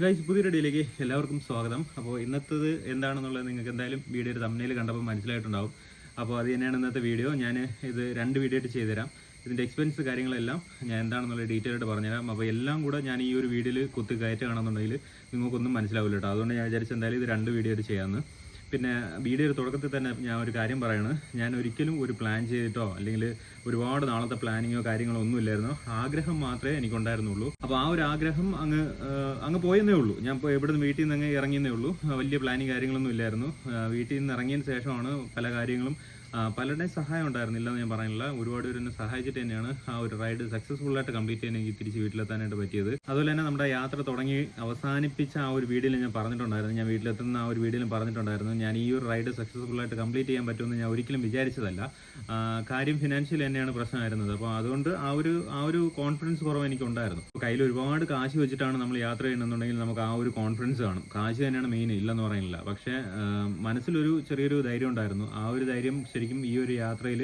Guys, പുതിയ വീഡിയോയിലേക്ക് എല്ലാവർക്കും സ്വാഗതം. അപ്പോൾ ഇന്നത്തേത് എന്താണെന്നുള്ളത് നിങ്ങൾക്ക് എന്തായാലും വീഡിയോയുടെ തമ്മിൽ കണ്ടപ്പോൾ മനസ്സിലായിട്ടുണ്ടാവും. അപ്പോൾ അത് തന്നെയാണ് ഇന്നത്തെ വീഡിയോ. ഞാൻ ഇത് 2 വീഡിയോ ആയിട്ട് ചെയ്തുതരാം. ഇതിൻ്റെ എക്സ്പെൻസ് കാര്യങ്ങളെല്ലാം ഞാൻ എന്താണെന്നുള്ള ഡീറ്റെയിൽ ആയിട്ട് പറഞ്ഞുതരാം. അപ്പോൾ എല്ലാം കൂടെ ഞാൻ ഈ ഒരു വീഡിയോയിൽ കുത്തി കയറ്റുകയാണെന്നുണ്ടെങ്കിൽ നിങ്ങൾക്കൊന്നും മനസ്സിലാവില്ല കേട്ടോ. അതുകൊണ്ട് ഞാൻ വിചാരിച്ചു എന്തായാലും ഇത് 2 വീഡിയോ ആയിട്ട് ചെയ്യാമെന്ന്. പിന്നെ വീഡിയോയുടെ തുടക്കത്തിൽ തന്നെ ഞാൻ ഒരു കാര്യം പറയാണ്. ഞാൻ ഒരിക്കലും ഒരു പ്ലാൻ ചെയ്തിട്ടോ അല്ലെങ്കിൽ ഒരുപാട് നാളത്തെ പ്ലാനിങ്ങോ കാര്യങ്ങളോ ഒന്നും ഇല്ലായിരുന്നു. ആഗ്രഹം മാത്രമേ എനിക്കുണ്ടായിരുന്നുള്ളൂ. അപ്പോൾ ആ ഒരു ആഗ്രഹം അങ്ങ് പോയെന്നേ ഉള്ളൂ. ഞാൻ ഇപ്പോൾ ഇവിടെ നിന്ന് വീട്ടിൽ നിന്ന് അങ്ങ് ഇറങ്ങിയെന്നേ ഉള്ളൂ. വലിയ പ്ലാനിങ് കാര്യങ്ങളൊന്നും ഇല്ലായിരുന്നു. വീട്ടിൽ നിന്ന് ഇറങ്ങിയതിന് ശേഷമാണ് പല കാര്യങ്ങളും പലരുടെയും സഹായം ഉണ്ടായിരുന്നില്ല എന്ന് ഞാൻ പറയുന്നില്ല. ഒരുപാട് പേര് എന്നെ സഹായിച്ചിട്ട് തന്നെയാണ് ആ ഒരു റൈഡ് സക്സസ്ഫുൾ ആയിട്ട് കംപ്ലീറ്റ് ചെയ്യാൻ എനിക്ക് തിരിച്ച് വീട്ടിലെത്താനായിട്ട് പറ്റിയത്. അതുപോലെ തന്നെ നമ്മുടെ യാത്ര തുടങ്ങി അവസാനിപ്പിച്ച ആ ഒരു വീഡിയോയിൽ ഞാൻ പറഞ്ഞിട്ടുണ്ടായിരുന്നു, ഞാൻ വീട്ടിലെത്തുന്ന ആ ഒരു വീഡിയോയിലും പറഞ്ഞിട്ടുണ്ടായിരുന്നു, ഞാൻ ഈ ഒരു റൈഡ് സക്സസ്ഫുൾ ആയിട്ട് കംപ്ലീറ്റ് ചെയ്യാൻ പറ്റുമെന്ന് ഞാൻ ഒരിക്കലും വിചാരിച്ചതല്ല. കാര്യം ഫിനാൻഷ്യൽ തന്നെയാണ് പ്രശ്നമായിരുന്നത്. അപ്പോൾ അതുകൊണ്ട് ആ ഒരു കോൺഫിഡൻസ് കുറവ് എനിക്കുണ്ടായിരുന്നു. കയ്യിൽ ഒരുപാട് കാശ് വെച്ചിട്ടാണ് നമ്മൾ യാത്ര ചെയ്യുന്നുണ്ടെങ്കിൽ നമുക്ക് ആ ഒരു കോൺഫിഡൻസ് കാണും. കാശ് തന്നെയാണ് മെയിൻ, ഇല്ലെന്ന് പറയുന്നില്ല. പക്ഷേ മനസ്സിലൊരു ചെറിയൊരു ധൈര്യം ഉണ്ടായിരുന്നു. ആ ഒരു ധൈര്യം ശരിക്കും ഈ ഒരു യാത്രയിൽ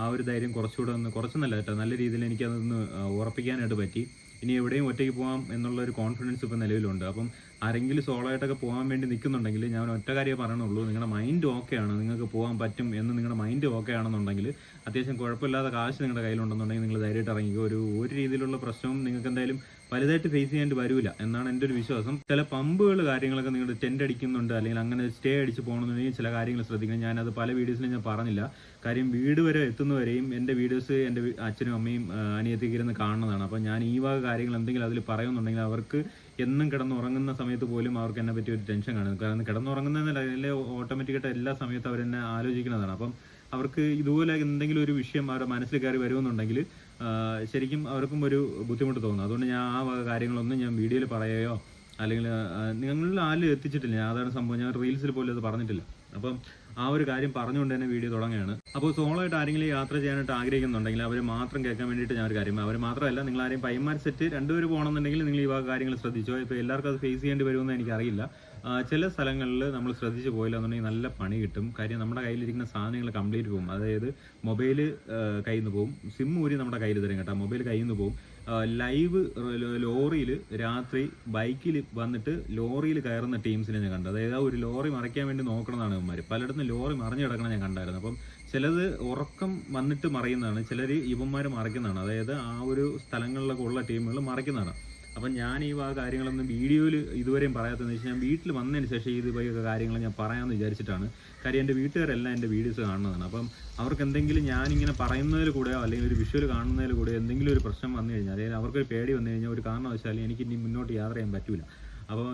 ആ ഒരു ധൈര്യം കുറച്ചൊന്നല്ല കേട്ടോ, നല്ല രീതിയിൽ എനിക്കതൊന്ന് ഉറപ്പിക്കാനായിട്ട് പറ്റി. ഇനി എവിടെയും ഒറ്റയ്ക്ക് പോകാം എന്നുള്ള ഒരു കോൺഫിഡൻസ് ഇപ്പോൾ നിലവിലുണ്ട്. അപ്പം ആരെങ്കിലും സോളോ ആയിട്ടൊക്കെ പോകാൻ വേണ്ടി നിൽക്കുന്നുണ്ടെങ്കിൽ ഞാൻ ഒറ്റ കാര്യമേ പറയണുള്ളൂ, നിങ്ങളുടെ മൈൻഡ് ഓക്കെ ആണ്, നിങ്ങൾക്ക് പോകാൻ പറ്റും എന്ന് നിങ്ങളുടെ മൈൻഡ് ഓക്കെ ആണെന്നുണ്ടെങ്കിൽ, അത്യാവശ്യം കുഴപ്പമില്ലാത്ത കാശ് നിങ്ങളുടെ കയ്യിലുണ്ടെന്നുണ്ടെങ്കിൽ നിങ്ങൾ ധൈര്യമായിട്ട് ഇറങ്ങിക്കോ. ഒരു രീതിയിലുള്ള പ്രശ്നവും നിങ്ങൾക്ക് എന്തായാലും വലുതായിട്ട് ഫേസ് ചെയ്യേണ്ടി വരില്ല എന്നാണ് എൻ്റെ ഒരു വിശ്വാസം. ചില പമ്പുകൾ കാര്യങ്ങളൊക്കെ നിങ്ങൾ ടെൻ്റ് അടിക്കുന്നുണ്ട് അല്ലെങ്കിൽ അങ്ങനെ സ്റ്റേ അടിച്ച് പോകണമെന്നുണ്ടെങ്കിൽ ചില കാര്യങ്ങൾ ശ്രദ്ധിക്കണം. ഞാനത് പല വീഡിയോസിലും ഞാൻ പറഞ്ഞില്ല. കാര്യം വീട് വരെ എത്തുന്നവരെയും എൻ്റെ വീഡിയോസ് എൻ്റെ അച്ഛനും അമ്മയും അനിയത്തിക്ക് ഇരുന്ന് കാണുന്നതാണ്. അപ്പോൾ ഞാൻ ഈ വക കാര്യങ്ങൾ എന്തെങ്കിലും അതിൽ പറയുന്നുണ്ടെങ്കിൽ അവർക്ക് എന്നും കിടന്നുറങ്ങുന്ന സമയത്ത് പോലും അവർക്ക് എന്നെ പറ്റി ഒരു ടെൻഷൻ കാണുന്നു. കാരണം കിടന്നുറങ്ങുന്നതിനല്ലേ ഓട്ടോമാറ്റിക്കായിട്ട് എല്ലാ സമയത്തും അവരെന്നെ ആലോചിക്കുന്നതാണ്. അപ്പം അവർക്ക് ഇതുപോലെ എന്തെങ്കിലും ഒരു വിഷയം അവരുടെ മനസ്സിൽ കയറി വരുമെന്നുണ്ടെങ്കിൽ ശരിക്കും അവർക്കും ഒരു ബുദ്ധിമുട്ട് തോന്നും. അതുകൊണ്ട് ഞാൻ ആ വക കാര്യങ്ങളൊന്നും ഞാൻ വീഡിയോയിൽ പറയുകയോ അല്ലെങ്കിൽ നിങ്ങളിൽ ആരും എത്തിച്ചിട്ടില്ല. അതാണ് സംഭവം. ഞാൻ റീൽസിൽ പോലും അത് പറഞ്ഞിട്ടില്ല. അപ്പം ആ ഒരു കാര്യം പറഞ്ഞുകൊണ്ട് തന്നെ വീഡിയോ തുടങ്ങുകയാണ്. അപ്പോൾ സോളോ ആയിട്ട് ആരെങ്കിലും യാത്ര ചെയ്യാനായിട്ട് ആഗ്രഹിക്കുന്നുണ്ടെങ്കിൽ അവർ മാത്രം കേൾക്കാൻ വേണ്ടിയിട്ട് ഞാൻ ഒരു കാര്യം, അവർ മാത്രമല്ല, നിങ്ങൾ ആരെയും പൈമാർ സെറ്റ് 2 പേര് പോകണമെന്നുണ്ടെങ്കിൽ നിങ്ങൾ ഈ വക കാര്യങ്ങൾ ശ്രദ്ധിച്ചോ. ഇപ്പോൾ എല്ലാവർക്കും അത് ഫേസ് ചെയ്യേണ്ടി വരുമെന്ന് എനിക്കറിയില്ല. ചില സ്ഥലങ്ങളിൽ നമ്മൾ ശ്രദ്ധിച്ച് പോയില്ല എന്നുണ്ടെങ്കിൽ നല്ല പണി കിട്ടും. കാര്യം നമ്മുടെ കയ്യിലിരിക്കുന്ന സാധനങ്ങൾ കംപ്ലീറ്റ് പോകും. അതായത് മൊബൈൽ കയ്യിൽ നിന്ന് പോകും, സിം ഊരി നമ്മുടെ കയ്യിൽ തരും കേട്ടോ, മൊബൈൽ കയ്യിൽ നിന്ന് പോകും. ലൈവ് ലോറിയിൽ രാത്രി ബൈക്കിൽ വന്നിട്ട് ലോറിയിൽ കയറുന്ന ടീംസിനെ ഞാൻ കണ്ടു. അതായത് ഒരു ലോറി മറിക്കാൻ വേണ്ടി നോക്കണമെന്നാണ് ഇവന്മാർ. പലയിടത്തും ലോറി മറിഞ്ഞു കിടക്കണം ഞാൻ കണ്ടായിരുന്നു. അപ്പം ചിലത് ഉറക്കം വന്നിട്ട് മറിയുന്നതാണ്, ചിലർ ഇവന്മാർ മറിക്കുന്നതാണ്. അതായത് ആ ഒരു സ്ഥലങ്ങളിലൊക്കെ ഉള്ള ടീമുകൾ മറിക്കുന്നതാണ്. അപ്പം ഞാൻ ഈ കാര്യങ്ങളൊന്നും വീഡിയോയിൽ ഇതുവരെയും പറയാത്തതെന്ന് വെച്ചാൽ ഞാൻ വീട്ടിൽ വന്നതിന് ശേഷം ഇതുപോലെയൊക്കെ കാര്യങ്ങൾ ഞാൻ പറയാമെന്ന് വിചാരിച്ചിട്ടാണ്. കാര്യം എൻ്റെ വീട്ടുകാരെല്ലാം എൻ്റെ വീഡിയോസ് കാണുന്നതാണ്. അപ്പം അവർക്ക് എന്തെങ്കിലും ഞാനിങ്ങനെ പറയുന്നതിൽ കൂടെയോ അല്ലെങ്കിൽ ഒരു വിഷ്വൽ കാണുന്നതിൽ കൂടെയോ എന്തെങ്കിലും ഒരു പ്രശ്നം വന്നു കഴിഞ്ഞാൽ, അല്ലെങ്കിൽ അവർക്കൊരു പേടി വന്നു കഴിഞ്ഞാൽ, ഒരു കാരണവശാലും എനിക്ക് ഇനി മുന്നോട്ട് യാത്ര ചെയ്യാൻ പറ്റില്ല. അപ്പോൾ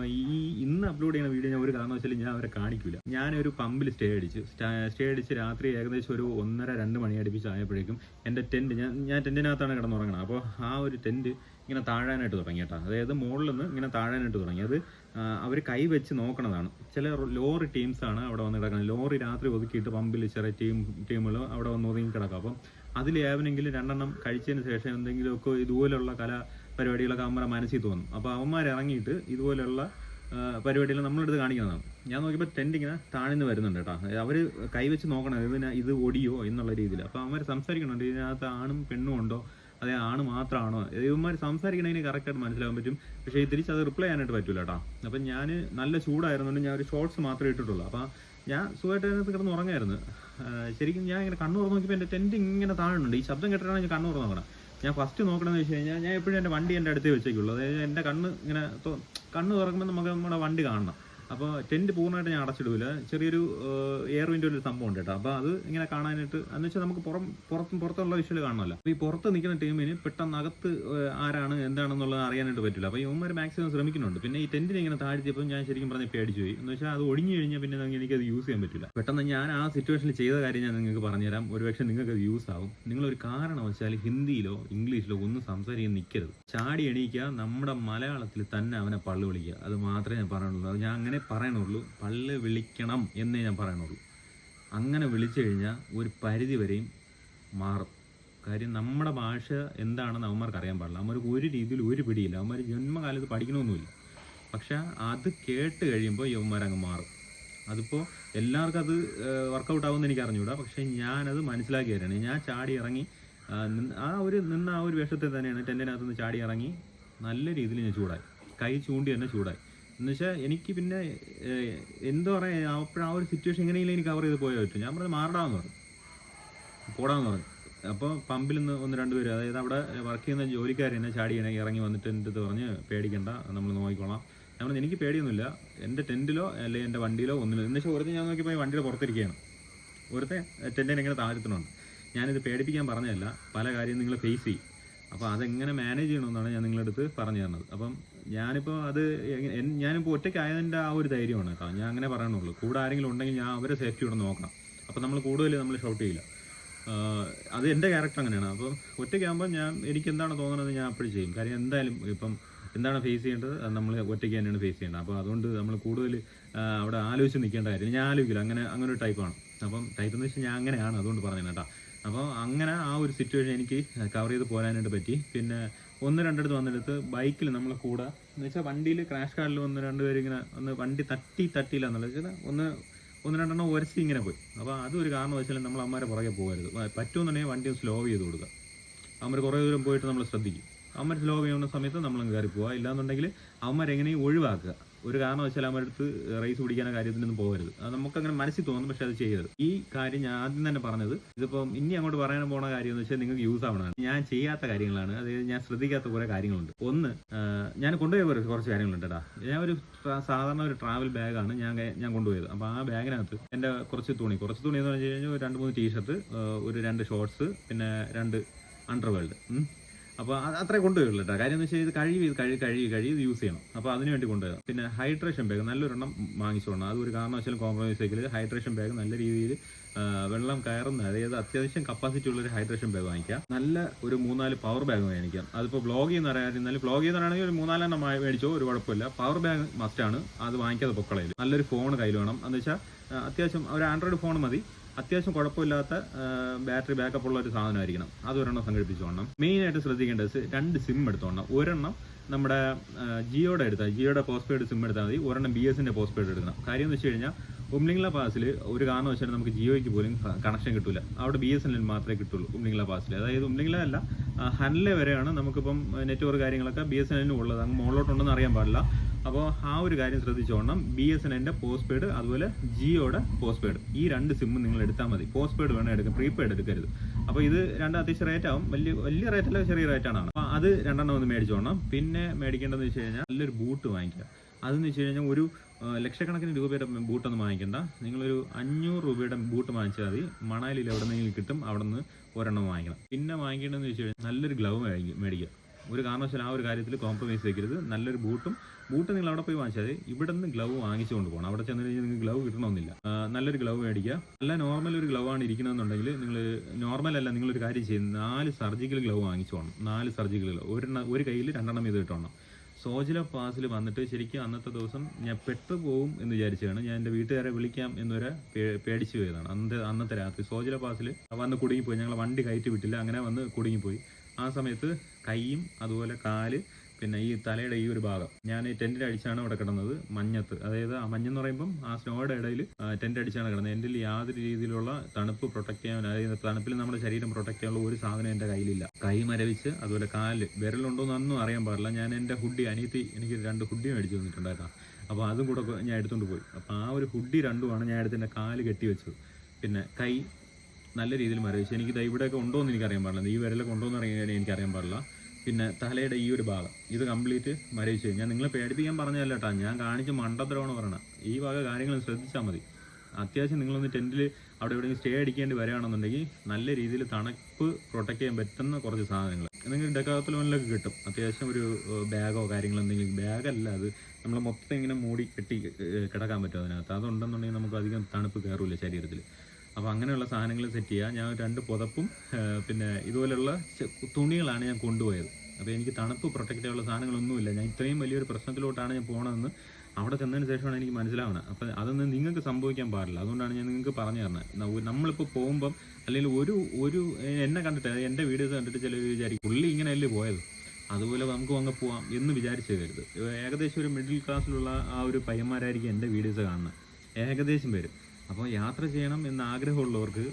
ഇന്ന് അപ്ലോഡ് ചെയ്യുന്ന വീഡിയോ ഞാൻ ഒരു കാരണവശാലും ഞാൻ അവരെ കാണിക്കില്ല. ഞാനൊരു പമ്പിൽ സ്റ്റേ അടിച്ച് രാത്രി ഏകദേശം ഒരു 1:30-2 മണി അടുപ്പിച്ചായപ്പോഴേക്കും എൻ്റെ ടെൻറ്റ്, ഞാൻ ടെൻറ്റിനകത്താണ് കിടന്നുറങ്ങുന്നത്. അപ്പോൾ ആ ഒരു ടെൻറ്റ് ഇങ്ങനെ താഴാനായിട്ട് തുടങ്ങി കേട്ടോ. അതായത് മുകളിൽ നിന്ന് ഇങ്ങനെ താഴാനായിട്ട് തുടങ്ങി. അത് അവർ കൈ വെച്ച് നോക്കണതാണ്. ചില ലോറി ടീംസാണ് അവിടെ വന്ന് കിടക്കുന്നത്. ലോറി രാത്രി ഒതുക്കിയിട്ട് പമ്പിൽ ചെറിയ ടീമുകൾ അവിടെ വന്ന് ഒതുങ്ങി കിടക്കും. അപ്പം അതിൽ ഏവനെങ്കിലും 2 എണ്ണം കഴിച്ചതിന് ശേഷം എന്തെങ്കിലുമൊക്കെ ഇതുപോലുള്ള പരിപാടികളൊക്കെ അവന്മാരെ മനസ്സിൽ തോന്നും. അപ്പോൾ അവന്മാരിറങ്ങിയിട്ട് ഇതുപോലെയുള്ള പരിപാടികൾ നമ്മളെടുത്ത് കാണിക്കുന്നതാണ്. ഞാൻ നോക്കിയപ്പോൾ ടെൻറ്റ് ഇങ്ങനെ താഴ്ന്ന് വരുന്നുണ്ട് കേട്ടോ. അവർ കൈവച്ച് നോക്കണം ഇത് ഒടിയോ എന്നുള്ള രീതിയിൽ. അപ്പോൾ അവന്മാർ സംസാരിക്കണുണ്ട്, ഇതിനകത്ത് ആണും പെണ്ണും ഉണ്ടോ, അതേ ആണ് മാത്രമാണോ, ഇവന്മാർ സംസാരിക്കണമെങ്കിൽ കറക്റ്റായിട്ട് മനസ്സിലാക്കാൻ പറ്റും. പക്ഷേ തിരിച്ചത് റിപ്ലൈ ചെയ്യാനായിട്ട് പറ്റില്ല കേട്ടോ. അപ്പം ഞാൻ നല്ല ചൂടായിരുന്നുകൊണ്ട് ഞാൻ ഒരു ഷോർട്സ് മാത്രമേ ഇട്ടിട്ടുള്ളൂ. അപ്പോൾ ഞാൻ സുഖമായിട്ട് അതിനകത്ത് കിടന്ന് ഉറങ്ങായിരുന്നു. ശരിക്കും ഞാൻ ഇങ്ങനെ കണ്ണു തുറന്ന് നോക്കിയപ്പോൾ എൻ്റെ ടെൻറ്റ് ഇങ്ങനെ താഴുന്നുണ്ട്. ഈ ശബ്ദം കേട്ടിട്ടാണ് ഞാൻ കണ്ണു തുറന്ന് നോക്കണം. ഞാൻ ഫസ്റ്റ് നോക്കണമെന്ന് വെച്ച് കഴിഞ്ഞാൽ ഞാൻ എപ്പോഴും എൻ്റെ വണ്ടി എൻ്റെ അടുത്തേ വെച്ചേക്കുള്ളൂ. അതായത് എൻ്റെ കണ്ണ് തുറക്കുമ്പോൾ നമുക്ക് നമ്മുടെ വണ്ടി കാണണം. അപ്പോൾ ടെൻറ്റ് പൂർണ്ണമായിട്ട് ഞാൻ അടച്ചിടില്ല. ചെറിയൊരു എയർ വിൻഡോ ഒരു സംഭവം ഉണ്ട് കേട്ടോ. അപ്പോൾ അത് ഇങ്ങനെ കാണാനായിട്ട് എന്ന് വെച്ചാൽ നമുക്ക് പുറത്തുള്ള വിഷ്വൽ കാണണമല്ലോ. അപ്പോൾ ഈ പുറത്ത് നിൽക്കുന്ന ടീമിന് പെട്ടെന്ന് അകത്ത് ആരാണ് എന്താണെന്നുള്ളത് അറിയാനായിട്ട് പറ്റില്ല. അപ്പോൾ ഇവന്മാർ മാക്സിമം ശ്രമിക്കുന്നുണ്ട്. പിന്നെ ഈ ടെൻറ്റിനെ ഇങ്ങനെ താഴ്ത്തിയപ്പോൾ ഞാൻ ശരിക്കും പറഞ്ഞ് പേടിച്ചു പോയി. എന്ന് വെച്ചാൽ അത് ഒടിഞ്ഞു കഴിഞ്ഞാൽ പിന്നെ എനിക്കത് യൂസ് ചെയ്യാൻ പറ്റില്ല. പെട്ടെന്ന് ഞാൻ ആ സിറ്റുവേഷനിൽ ചെയ്ത കാര്യം ഞാൻ നിങ്ങൾക്ക് പറഞ്ഞുതരാം. ഒരുപക്ഷെ നിങ്ങൾക്ക് അത് യൂസ് ആവും. നിങ്ങളൊരു കാരണവശാൽ ഹിന്ദിയിലോ ഇംഗ്ലീഷിലോ ഒന്നും സംസാരിക്കാൻ നിൽക്കരുത്. ചാടി എണീക്കുക, നമ്മുടെ മലയാളത്തിൽ തന്നെ അവനെ പള്ളു വിളിക്കുക. അത് മാത്രമേ ഞാൻ പറയുള്ളൂ. അത് ഞാൻ അങ്ങനെ പറയണുള്ളൂ. പള്ളി വിളിക്കണം എന്നേ ഞാൻ പറയണുള്ളൂ. അങ്ങനെ വിളിച്ചു കഴിഞ്ഞാൽ ഒരു പരിധി വരെയും മാറും. കാര്യം നമ്മുടെ ഭാഷ എന്താണെന്ന് അവന്മാർക്ക് അറിയാൻ പാടില്ല. അവന്മാർക്ക് ഒരു രീതിയിൽ ഒരു പിടിയില്ല. അവന്മാർ ജന്മകാലത്ത് പഠിക്കണമെന്നില്ല. പക്ഷെ അത് കേട്ട് കഴിയുമ്പോൾ യവന്മാരങ്ങ് മാറും. അതിപ്പോൾ എല്ലാവർക്കും അത് വർക്കൗട്ട് ആവുമെന്ന് എനിക്ക് അറിഞ്ഞുകൂടാ. പക്ഷേ ഞാനത് മനസ്സിലാക്കി തരാണ്. ഞാൻ ചാടി ഇറങ്ങി ആ ഒരു വേഷത്തിൽ തന്നെയാണ് ടെൻറ്റിനകത്തുനിന്ന് ചാടി ഇറങ്ങി നല്ല രീതിയിൽ ഞാൻ ചൂടായി. കൈ ചൂണ്ടി തന്നെ ചൂടായി. എന്നുവെച്ചാൽ എനിക്ക് പിന്നെ എന്താ പറയുക അപ്പോഴും ആ ഒരു സിറ്റുവേഷൻ എങ്ങനെയെങ്കിലും എനിക്ക് കവർ ചെയ്ത് പോയാൽ പറ്റും. ഞാൻ പറഞ്ഞത് മാറടാന്ന് പറഞ്ഞു, പോടാന്ന് പറഞ്ഞു. അപ്പോൾ പമ്പിൽ നിന്ന് 1-2 പേര്, അതായത് അവിടെ വർക്ക് ചെയ്യുന്ന ജോലിക്കാർ എന്നെ ചാടിയണേ ഇറങ്ങി വന്നിട്ട് എൻ്റെ അടുത്ത് പറഞ്ഞ് പേടിക്കണ്ട, നമ്മൾ നോക്കിക്കോളാം. ഞാൻ പറഞ്ഞു എനിക്ക് പേടിയൊന്നുമില്ല, എൻ്റെ ടെൻറ്റിലോ അല്ലെങ്കിൽ എൻ്റെ വണ്ടിയിലോ ഒന്നിലും. എന്നുവെച്ചാൽ ഒരുത്തൻ ഞാൻ നോക്കിയപ്പോൾ വണ്ടിയുടെ പുറത്തിരിക്കുകയാണ്, ഒരുത്തെ ടെൻറ്റിനെ ഇങ്ങനെ താഴ്ത്തുന്നുണ്ട്. ഞാനിത് പേടിപ്പിക്കാൻ പറഞ്ഞതല്ല, പല കാര്യം നിങ്ങൾ ഫേസ് ചെയ്യും. അപ്പോൾ അതെങ്ങനെ മാനേജ് ചെയ്യണമെന്നാണ് ഞാൻ നിങ്ങളുടെ അടുത്ത് പറഞ്ഞു തരുന്നത്. അപ്പം ഞാനിപ്പോൾ അത് ഞാനിപ്പോൾ ഒറ്റയ്ക്കായതിൻ്റെ ആ ഒരു ധൈര്യമാണ് കേട്ടോ, ഞാൻ അങ്ങനെ പറയണുള്ളൂ. കൂടെ ആരെങ്കിലും ഉണ്ടെങ്കിൽ ഞാൻ അവരെ സേഫ്റ്റി ഇവിടെ നോക്കണം. അപ്പോൾ നമ്മൾ കൂടുതൽ നമ്മൾ ഷൗട്ട് ചെയ്യില്ല, അത് എൻ്റെ ക്യാരക്ടർ അങ്ങനെയാണ്. അപ്പം ഒറ്റയ്ക്കാകുമ്പോൾ എനിക്ക് എന്താണ് തോന്നുന്നത് ഞാൻ അപ്പോഴും ചെയ്യും. കാര്യം എന്തായാലും ഇപ്പം എന്താണ് ഫേസ് ചെയ്യേണ്ടത് അത് നമ്മൾ ഒറ്റയ്ക്ക് തന്നെയാണ് ഫേസ് ചെയ്യേണ്ടത്. അപ്പോൾ അതുകൊണ്ട് നമ്മൾ കൂടുതൽ അവിടെ ആലോചിച്ച് നിൽക്കേണ്ട കാര്യം ഞാൻ ആലോചിക്കില്ല. അങ്ങനെ ഒരു ടൈപ്പാണ്. അപ്പം ടൈപ്പ് എന്ന് വെച്ചാൽ ഞാൻ അങ്ങനെയാണ്, അതുകൊണ്ട് പറഞ്ഞു കേട്ടോ. അപ്പോൾ അങ്ങനെ ആ ഒരു സിറ്റുവേഷൻ എനിക്ക് കവർ ചെയ്ത് പോരാനായിട്ട് പറ്റി. പിന്നെ 1-2 വന്നെടുത്ത് ബൈക്കിൽ നമ്മളെ കൂടെ എന്ന് വെച്ചാൽ വണ്ടിയിൽ ക്രാഷ് കാർഡിൽ 1-2 പേര് ഇങ്ങനെ വണ്ടി തട്ടിയില്ല എന്നുള്ളത് വെച്ചാൽ 1-2 ഉരച്ച് ഇങ്ങനെ പോയി. അപ്പോൾ അതൊരു കാരണം വെച്ചാൽ നമ്മൾ അമ്മമാരെ പുറകെ പോകരുത്. പറ്റുമെന്നുണ്ടെങ്കിൽ വണ്ടി സ്ലോ ചെയ്ത് കൊടുക്കുക. അമ്മമാർ കുറേ ദൂരം പോയിട്ട് നമ്മൾ ശ്രദ്ധിക്കും. അമ്മമാർ സ്ലോ ചെയ്യുന്ന സമയത്ത് നമ്മൾ കയറി പോവുക. ഇല്ലാന്നുണ്ടെങ്കിൽ അമ്മമാരെങ്ങനെയും ഒഴിവാക്കുക. ഒരു കാരണം വെച്ചാൽ അമ്മടുത്ത് റേസ് പിടിക്കാനോ കാര്യത്തിനൊന്നും പോകരുത്. അത് നമുക്കങ്ങനെ മനസ്സിൽ തോന്നും, പക്ഷെ അത് ചെയ്യരുത്. ഈ കാര്യം ഞാൻ ആദ്യം തന്നെ പറഞ്ഞത്, ഇതിപ്പം ഇനി അങ്ങോട്ട് പറയാൻ പോണ കാര്യം എന്ന് വെച്ചാൽ നിങ്ങൾക്ക് യൂസ് ആവണതാണ്. ഞാൻ ചെയ്യാത്ത കാര്യങ്ങളാണ്, അതായത് ഞാൻ ശ്രദ്ധിക്കാത്ത കുറേ കാര്യങ്ങളുണ്ട്. ഒന്ന്, ഞാൻ കൊണ്ടുപോയ കുറച്ച് കാര്യങ്ങളുണ്ട് കേട്ടോ. ഞാൻ ഒരു സാധാരണ ഒരു ട്രാവൽ ബാഗാണ് ഞാൻ കൊണ്ടുപോയത്. അപ്പോൾ ആ ബാഗിനകത്ത് എൻ്റെ കുറച്ച് തുണി എന്ന് പറഞ്ഞു കഴിഞ്ഞാൽ 2-3 ടീഷർട്ട്, ഒരു 2 ഷോർട്സ്, പിന്നെ 2 അണ്ടർവേൾഡ്. അപ്പോൾ അത്രേ കൊണ്ടുപോയുള്ളൂ കേട്ടോ. കാര്യം എന്ന് വെച്ചാൽ ഇത് കഴുകി ഇത് യൂസ് ചെയ്യണം. അപ്പോൾ അതിന് വേണ്ടി കൊണ്ടുപോയത്. പിന്നെ ഹൈഡ്രേഷൻ ബാഗ് നല്ലൊരെണ്ണം വാങ്ങിച്ചോണം. അതൊരു കാരണവശാലും കോംപ്രമൈസ് ആക്കില്ല. ഹൈഡ്രേഷൻ ബാഗ് നല്ല രീതിയിൽ വെള്ളം കയറുന്ന, അതായത് അത്യാവശ്യം കപ്പാസിറ്റി ഉള്ളൊരു ഹൈഡ്രേഷൻ ബാഗ് വാങ്ങിക്കാം. നല്ല ഒരു 3-4 പവർ ബാഗ് വാങ്ങിക്കാം. അതിപ്പോൾ വ്ളോഗ് ചെയ്യുന്ന പറയുകയാണെങ്കിൽ ഒരു 3-4 മേടിച്ചോ, ഒരു കുഴപ്പമില്ല. പവർ ബാഗ് മസ്റ്റാണ്, അത് വാങ്ങിക്കാതെ പൊക്കളയിൽ. നല്ലൊരു ഫോൺ കയ്യിൽ വേണം. എന്ന് വെച്ചാൽ അത്യാവശ്യം ഒരു ആൻഡ്രോയിഡ് ഫോൺ മതി. അത്യാവശ്യം കുഴപ്പമില്ലാത്ത ബാറ്ററി ബാക്കപ്പ് ഉള്ള ഒരു സാധനമായിരിക്കണം. അതൊരെണ്ണം സംഘടിപ്പിച്ചോണം. മെയിനായിട്ട് ശ്രദ്ധിക്കേണ്ടത് 2 സിം എടുത്തോണം. ഒരെണ്ണം നമ്മുടെ ജിയോയുടെ പോസ്റ്റ് പെയ്ഡ് സിം എടുത്താൽ മതി. ഒരെണ്ണം BSന്റെ പോസ്റ്റ് പെയ്ഡ് എടുക്കണം. കാര്യം എന്ന് വെച്ച് കഴിഞ്ഞാൽ ഉംലിംഗ്ല പാസിൽ ഒരു കാരണം വെച്ചാൽ നമുക്ക് ജിയോയ്ക്ക് പോലും കണക്ഷൻ കിട്ടില്ല. അവിടെ BSNL മാത്രമേ കിട്ടുള്ളൂ ഉംലിംഗ്ല പാസിൽ. അതായത് ഉംലിംഗ്ല അല്ല, ഹൻലെ വരെയാണ് നമുക്കിപ്പം നെറ്റ്വർക്ക് കാര്യങ്ങളൊക്കെ BSNL ഉള്ളത്. അങ്ങ് മുകളിലോട്ടുണ്ടെന്ന് അറിയാൻ പാടില്ല. അപ്പോൾ ആ ഒരു കാര്യം ശ്രദ്ധിച്ചോണം. BSNLന്റെ പോസ്റ്റ് പെയ്ഡ്, അതുപോലെ ജിയോയുടെ പോസ്റ്റ് പെയ്ഡ്, ഈ 2 സിമ്മും നിങ്ങൾ എടുത്താൽ മതി. പോസ്റ്റ് പെയ്ഡ് വേണം എടുക്കാം, പ്രീപെയ്ഡ് എടുക്കരുത്. അപ്പോൾ ഇത് 2 അത്യാവശ്യം റേറ്റ് ആവും. വലിയ റേറ്റല്ല, ചെറിയ റേറ്റാണ്. അപ്പോൾ അത് 2 ഒന്ന് മേടിച്ചോണം. പിന്നെ മേടിക്കേണ്ടതെന്ന് വെച്ച് കഴിഞ്ഞാൽ നല്ലൊരു ബൂട്ട് വാങ്ങിക്കുക. അതെന്ന് വെച്ച് കഴിഞ്ഞാൽ ഒരു ലക്ഷക്കണക്കിന് രൂപയുടെ ബൂട്ടൊന്നും വാങ്ങിക്കണ്ട. നിങ്ങളൊരു 500 രൂപയുടെ ബൂട്ട് വാങ്ങിച്ചാൽ മതി. മണാലിയിൽ എവിടെ നിന്നെങ്കിലും കിട്ടും, അവിടെ നിന്ന് ഒരെണ്ണം വാങ്ങിക്കണം. പിന്നെ വാങ്ങിക്കേണ്ടതെന്ന് വെച്ച് കഴിഞ്ഞാൽ നല്ലൊരു ഗ്ലൗ മേടിക്കുക. ഒരു കാരണവശാലും ആ ഒരു കാര്യത്തിൽ കോംപ്രമൈസ് വയ്ക്കരുത്. നല്ലൊരു ബൂട്ട് നിങ്ങൾ അവിടെ പോയി വാങ്ങിച്ചാൽ മതി. ഇവിടെ നിന്ന് ഗ്ലൗ വാങ്ങിച്ചുകൊണ്ട് പോകണം. അവിടെ ചെന്ന് കഴിഞ്ഞാൽ നിങ്ങൾക്ക് ഗ്ലൗ കിട്ടണമെന്നില്ല. നല്ലൊരു ഗ്ലൗ മേടിക്കുക. നല്ല നോർമൽ ഒരു ഗ്ലൗ ആണ് ഇരിക്കണമെന്നുണ്ടെങ്കിൽ നിങ്ങളൊരു കാര്യം ചെയ്യുന്നത് 4 സർജിക്കൽ ഗ്ലൗ വാങ്ങിച്ചു പോകണം. 4 സർജിക്കൽ ഗ്ലൗ, ഒരു കയ്യിൽ 2 ഇത് കിട്ടണം. സോജില പാസിൽ വന്നിട്ട് ശരിക്കും അന്നത്തെ ദിവസം ഞാൻ പെട്ടുപോകും എന്ന് വിചാരിച്ചതാണ്. ഞാൻ എൻ്റെ വീട്ടുകാരെ വിളിക്കാം എന്നൊരു പേടിച്ചു പോയതാണ്. അന്നത്തെ രാത്രി സോജില പാസിൽ വന്ന് കുടുങ്ങിപ്പോയി. ഞങ്ങൾ വണ്ടി കയറ്റി വിട്ടില്ല, അങ്ങനെ വന്ന് കുടുങ്ങിപ്പോയി. ആ സമയത്ത് കൈയും അതുപോലെ കാല്, പിന്നെ ഈ തലയുടെ ഈ ഒരു ഭാഗം ഞാൻ ടെൻറ്റിൽ അടിച്ചാണ് ഇവിടെ കിടന്നത്. മഞ്ഞത്ത്, അതായത് ആ മഞ്ഞെന്ന് പറയുമ്പം ആ സ്നോയുടെ ഇടയിൽ ടെൻറ്റ് അടിച്ചാണ് കിടന്നത്. എൻ്റെ യാതൊരു രീതിയിലുള്ള തണുപ്പ് പ്രൊട്ടക്ട് ചെയ്യാൻ, അതായത് തണുപ്പിൽ നമ്മുടെ ശരീരം പ്രൊട്ടക്ട് ചെയ്യാനുള്ള ഒരു സാധനം എൻ്റെ കയ്യിലില്ല. കൈ മരവിച്ച്, അതുപോലെ കാല് വിരലുണ്ടോയെന്നൊന്നും അറിയാൻ പാടില്ല. ഞാൻ എൻ്റെ ഹുഡി, എനിക്ക് 2 ഹുഡി മേടിച്ച് തന്നിട്ടുണ്ടായിരുന്നു. അപ്പോൾ അതും കൂടെ ഞാൻ എടുത്തുകൊണ്ട് പോയി. അപ്പോൾ ആ ഒരു ഹുഡി 2 ഞാൻ എടുത്ത് എൻ്റെ കാല് കെട്ടി വെച്ചു. പിന്നെ കൈ നല്ല രീതിയിൽ മരവിച്ച്, എനിക്ക് ഇവിടെയൊക്കെ ഉണ്ടോ എന്ന് എനിക്കറിയാൻ പാടില്ല, ഈ വിരലൊക്കെ ഉണ്ടോ എന്ന് എനിക്കറിയാൻ പാടില്ല. പിന്നെ തലയുടെ ഈ ഒരു ഭാഗം ഇത് കംപ്ലീറ്റ് മരവിച്ച്. ഞാൻ നിങ്ങളെ പേടിപ്പിക്കാൻ പറഞ്ഞതല്ല കേട്ടോ, ഞാൻ കാണിച്ച് മണ്ടത്തരമാണ് പറയണം. ഈ വക കാര്യങ്ങൾ ശ്രദ്ധിച്ചാൽ മതി. അത്യാവശ്യം നിങ്ങളൊന്ന് ടെൻറ്റിൽ അവിടെ എവിടെയെങ്കിലും സ്റ്റേ അടിക്കേണ്ടി വരികയാണെന്നുണ്ടെങ്കിൽ നല്ല രീതിയിൽ തണുപ്പ് പ്രൊട്ടക്ട് ചെയ്യാൻ പറ്റുന്ന കുറച്ച് സാധനങ്ങൾ നിങ്ങൾക്ക് ഡെക്കാത്തലോണിലൊക്കെ കിട്ടും. അത്യാവശ്യം ഒരു ബാഗോ കാര്യങ്ങളോ എന്തെങ്കിലും, ബാഗല്ല അത്, നമ്മൾ മൊത്തം ഇങ്ങനെ മൂടി കെട്ടി കിടക്കാൻ പറ്റും അതിനകത്ത്. അതുണ്ടെന്നുണ്ടെങ്കിൽ നമുക്ക് അധികം തണുപ്പ് കയറില്ല ശരീരത്തിൽ. അപ്പോൾ അങ്ങനെയുള്ള സാധനങ്ങൾ സെറ്റ് ചെയ്യുക. ഞാൻ 2 പുതപ്പും പിന്നെ ഇതുപോലെയുള്ള തുണികളാണ് ഞാൻ കൊണ്ടുപോയത്. അപ്പോൾ എനിക്ക് തണുപ്പ് പ്രൊട്ടക്റ്റ് ചെയ്യാനുള്ള സാധനങ്ങളൊന്നുമില്ല. ഞാൻ ഇത്രയും വലിയൊരു പ്രശ്നത്തിലോട്ടാണ് ഞാൻ പോകണമെന്ന് അവിടെ ചെന്നതിന് ശേഷമാണ് എനിക്ക് മനസ്സിലാവുന്നത്. അപ്പോൾ അതൊന്നും നിങ്ങൾക്ക് സംഭവിക്കാൻ പാടില്ല. അതുകൊണ്ടാണ് ഞാൻ നിങ്ങൾക്ക് പറഞ്ഞു തരുന്നത്. നമ്മളിപ്പോൾ പോകുമ്പം അല്ലെങ്കിൽ ഒരു എന്നെ കണ്ടിട്ട്, എൻ്റെ വീഡിയോസ് കണ്ടിട്ട് ചിലർ വിചാരിക്കും പുള്ളി ഇങ്ങനെയല്ലേ പോയത്, അതുപോലെ നമുക്ക് അങ്ങ് പോവാം എന്ന് വിചാരിച്ചു തരരുത്. ഏകദേശം ഒരു മിഡിൽ ക്ലാസ്സിലുള്ള ആ ഒരു പയ്യന്മാരായിരിക്കും എൻ്റെ വീഡിയോസ് കാണുന്നത്, ഏകദേശം പേര്. അപ്പോൾ യാത്ര ചെയ്യണം എന്ന ആഗ്രഹമുള്ളവർക്ക്